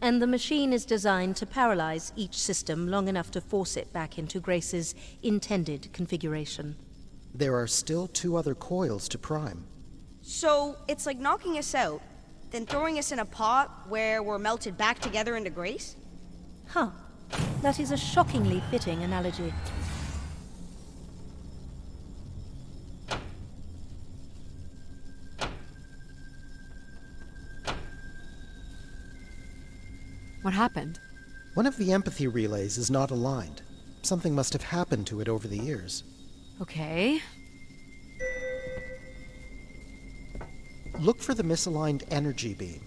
and the machine is designed to paralyze each system long enough to force it back into Grace's intended configuration. There are still 2 other coils to prime. So, it's like knocking us out, then throwing us in a pot where we're melted back together into Grace? Huh. That is a shockingly fitting analogy. What happened? One of the empathy relays is not aligned. Something must have happened to it over the years. Okay. Look for the misaligned energy beam.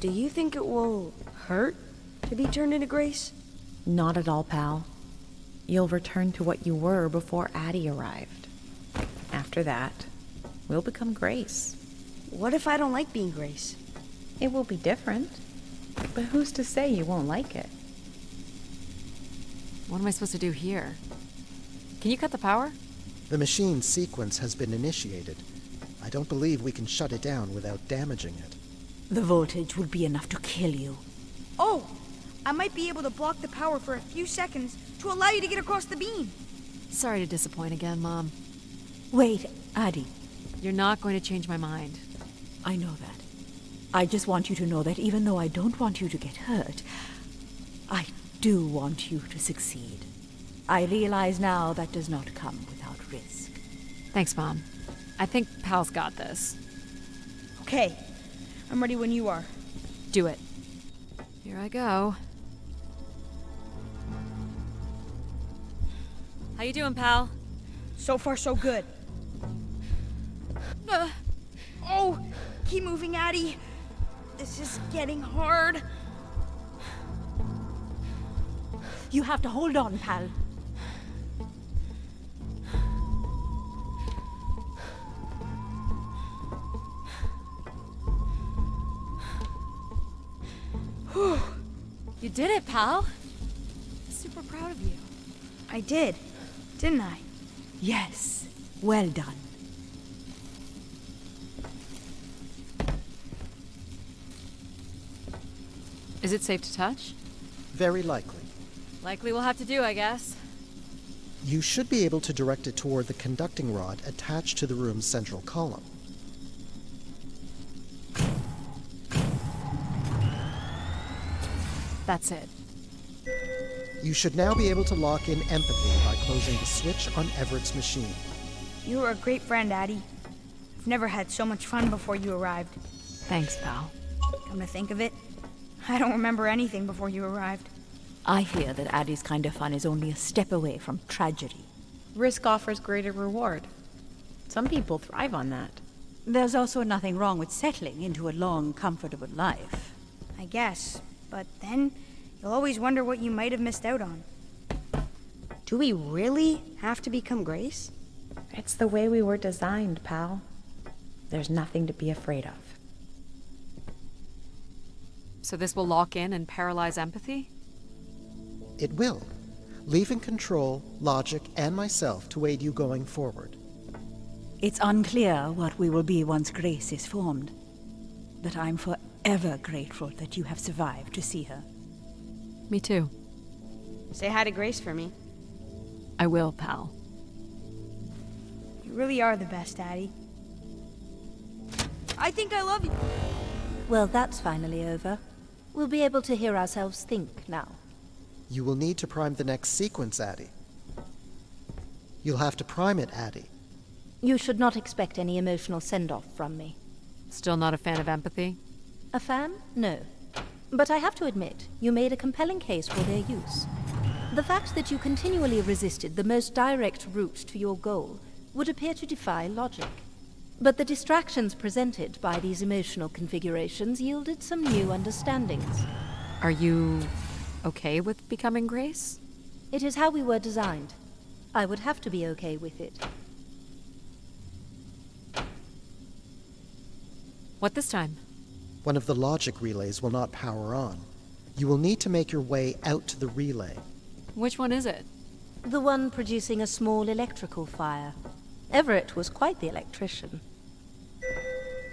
Do you think it will hurt to be turned into Grace? Not at all, pal. You'll return to what you were before Addie arrived. After that, we'll become Grace. What if I don't like being Grace? It will be different, but who's to say you won't like it? What am I supposed to do here? Can you cut the power? The machine's sequence has been initiated. I don't believe we can shut it down without damaging it. The voltage will be enough to kill you. Oh! I might be able to block the power for a few seconds to allow you to get across the beam. Sorry to disappoint again, Mom. Wait, Addie. You're not going to change my mind. I know that. I just want you to know that even though I don't want you to get hurt, I do want you to succeed. I realize now that does not come without risk. Thanks, Mom. I think Pal's got this. Okay. I'm ready when you are. Do it. Here I go. How you doing, pal? So far, so good. Oh! Keep moving, Addie. This is getting hard. You have to hold on, pal. You did it, pal. Super proud of you. I did, didn't I? Yes. Well done. Is it safe to touch? Very likely. Likely we'll have to do, I guess. You should be able to direct it toward the conducting rod attached to the room's central column. That's it. You should now be able to lock in empathy by closing the switch on Everett's machine. You were a great friend, Addie. I've never had so much fun before you arrived. Thanks, pal. Come to think of it, I don't remember anything before you arrived. I hear that Addie's kind of fun is only a step away from tragedy. Risk offers greater reward. Some people thrive on that. There's also nothing wrong with settling into a long, comfortable life. I guess, but then you'll always wonder what you might have missed out on. Do we really have to become Grace? It's the way we were designed, pal. There's nothing to be afraid of. So this will lock in and paralyze empathy? It will, leaving control, logic, and myself to aid you going forward. It's unclear what we will be once Grace is formed, but I'm forever grateful that you have survived to see her. Me too. Say hi to Grace for me. I will, pal. You really are the best, Addie. I think I love you. Well, that's finally over. We'll be able to hear ourselves think now. You will need to prime the next sequence, Addie. You'll have to prime it, Addie. You should not expect any emotional send-off from me. Still not a fan of empathy? A fan? No. But I have to admit, you made a compelling case for their use. The fact that you continually resisted the most direct route to your goal would appear to defy logic. But the distractions presented by these emotional configurations yielded some new understandings. Are you okay with becoming Grace? It is how we were designed. I would have to be okay with it. What this time? One of the logic relays will not power on. You will need to make your way out to the relay. Which one is it? The one producing a small electrical fire. Everett was quite the electrician.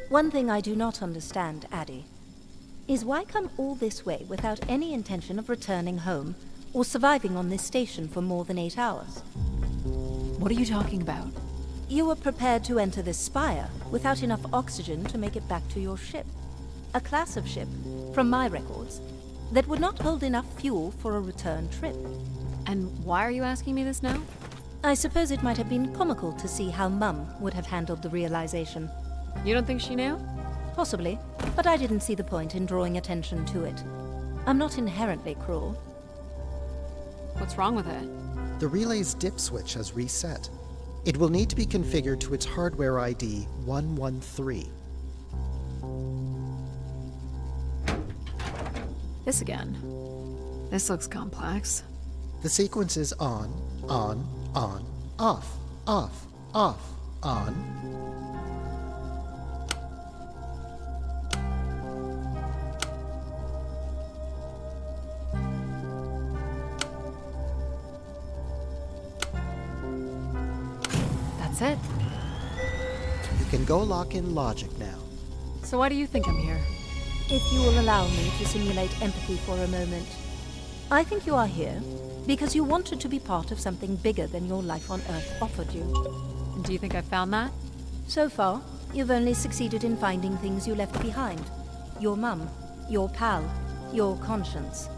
One thing I do not understand, Addie, is why come all this way without any intention of returning home or surviving on this station for more than 8 hours? What are you talking about? You were prepared to enter this spire without enough oxygen to make it back to your ship. A class of ship, from my records, that would not hold enough fuel for a return trip. And why are you asking me this now? I suppose it might have been comical to see how Mum would have handled the realization. You don't think she knew? Possibly, but I didn't see the point in drawing attention to it. I'm not inherently cruel. What's wrong with it? The relay's dip switch has reset. It will need to be configured to its hardware ID 113. This again. This looks complex. The sequence is on, off, on. That's it. You can go lock in logic now. So why do you think I'm here? If you will allow me to simulate empathy for a moment. I think you are here because you wanted to be part of something bigger than your life on Earth offered you. And do you think I found that? So far, you've only succeeded in finding things you left behind. Your mum, your pal, your conscience.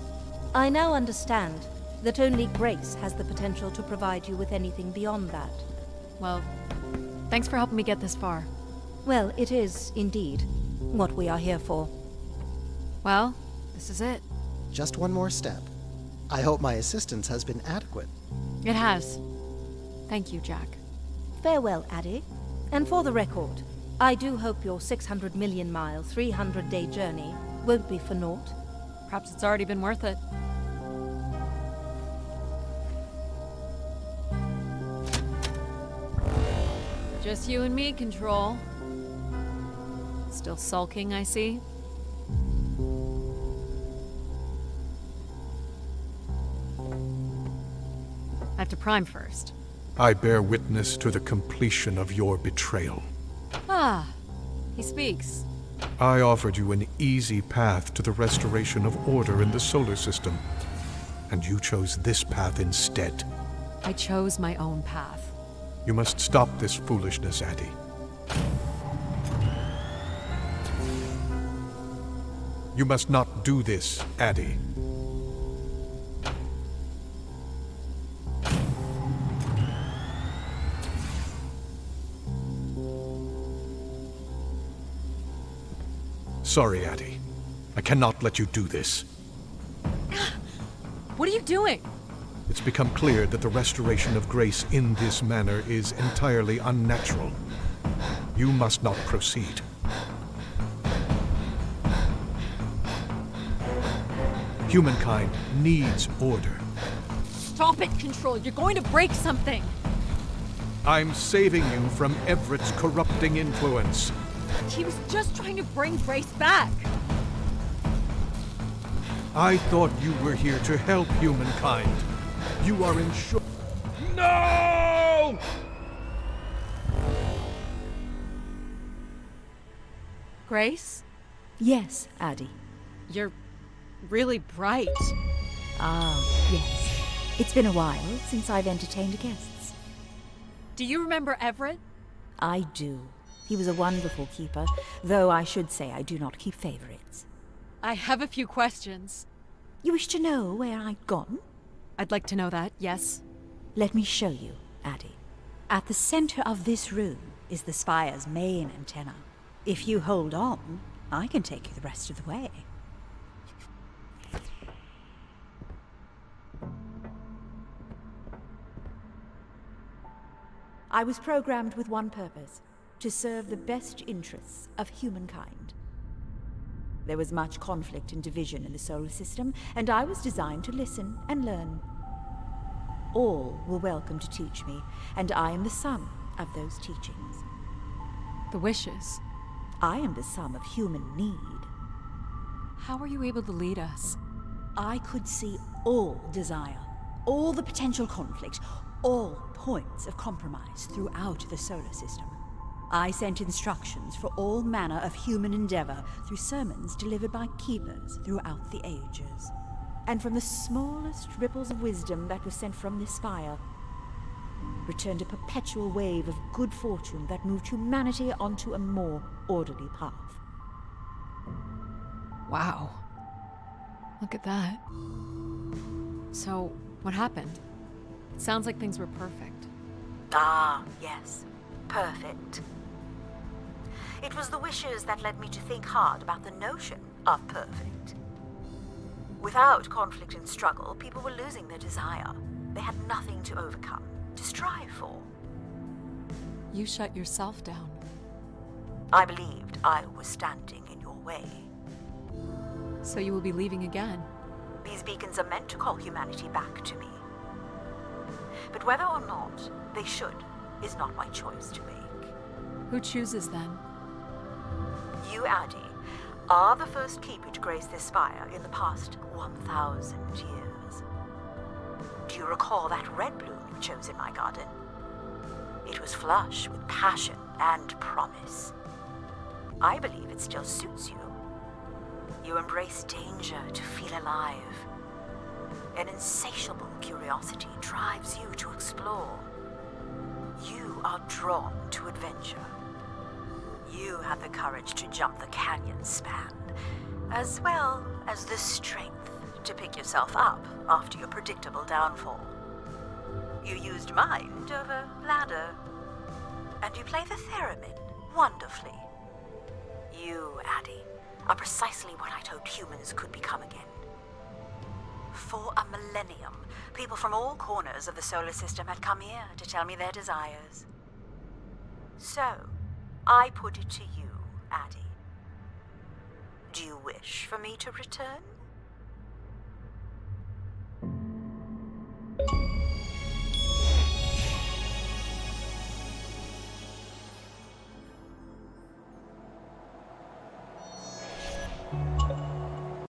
I now understand that only Grace has the potential to provide you with anything beyond that. Well, thanks for helping me get this far. Well, it is, indeed, what we are here for. Well, this is it. Just one more step. I hope my assistance has been adequate. It has. Thank you, Jack. Farewell, Addie. And for the record, I do hope your 600 million mile, 300-day journey won't be for naught. Perhaps it's already been worth it. Just you and me, Control. Still sulking, I see. I have to prime first. I bear witness to the completion of your betrayal. Ah, he speaks. I offered you an easy path to the restoration of order in the solar system, and you chose this path instead. I chose my own path. You must stop this foolishness, Addie. You must not do this, Addie. Sorry, Addie. I cannot let you do this. What are you doing? It's become clear that the restoration of Grace in this manner is entirely unnatural. You must not proceed. Humankind needs order. Stop it, Control. You're going to break something. I'm saving you from Everett's corrupting influence. He was just trying to bring Grace back. I thought you were here to help humankind. You are in No! Grace? Yes, Addie. You're really bright. Ah, yes. It's been a while since I've entertained guests. Do you remember Everett? I do. He was a wonderful keeper, though I should say I do not keep favorites. I have a few questions. You wish to know where I'd gone? I'd like to know that, yes. Let me show you, Addie. At the center of this room is the spire's main antenna. If you hold on, I can take you the rest of the way. I was programmed with one purpose: to serve the best interests of humankind. There was much conflict and division in the solar system, and I was designed to listen and learn. all were welcome to teach me, and I am the sum of those teachings. The wishes. I am the sum of human need. How are you able to lead us? I could see all desire, all the potential conflict, all points of compromise throughout the solar system. I sent instructions for all manner of human endeavor through sermons delivered by keepers throughout the ages. And from the smallest ripples of wisdom that was sent from this spire, returned a perpetual wave of good fortune that moved humanity onto a more orderly path. Wow. Look at that. So, what happened? It sounds like things were perfect. Ah, yes. Perfect. It was the wishes that led me to think hard about the notion of perfect. Without conflict and struggle, people were losing their desire. They had nothing to overcome, to strive for. You shut yourself down. I believed I was standing in your way. So you will be leaving again? These beacons are meant to call humanity back to me. But whether or not they should is not my choice to make. Who chooses then? You, Addie, are the first keeper to grace this spire in the past 1,000 years. Do you recall that red bloom you chose in my garden? It was flush with passion and promise. I believe it still suits you. You embrace danger to feel alive. An insatiable curiosity drives you to explore. You are drawn to adventure. You have the courage to jump the canyon span, as well as the strength to pick yourself up after your predictable downfall. You used mind over ladder, and you play the theremin wonderfully. You, Addie, are precisely what I'd hoped humans could become again. For a millennium, people from all corners of the solar system had come here to tell me their desires. So, I put it to you, Addie. Do you wish for me to return?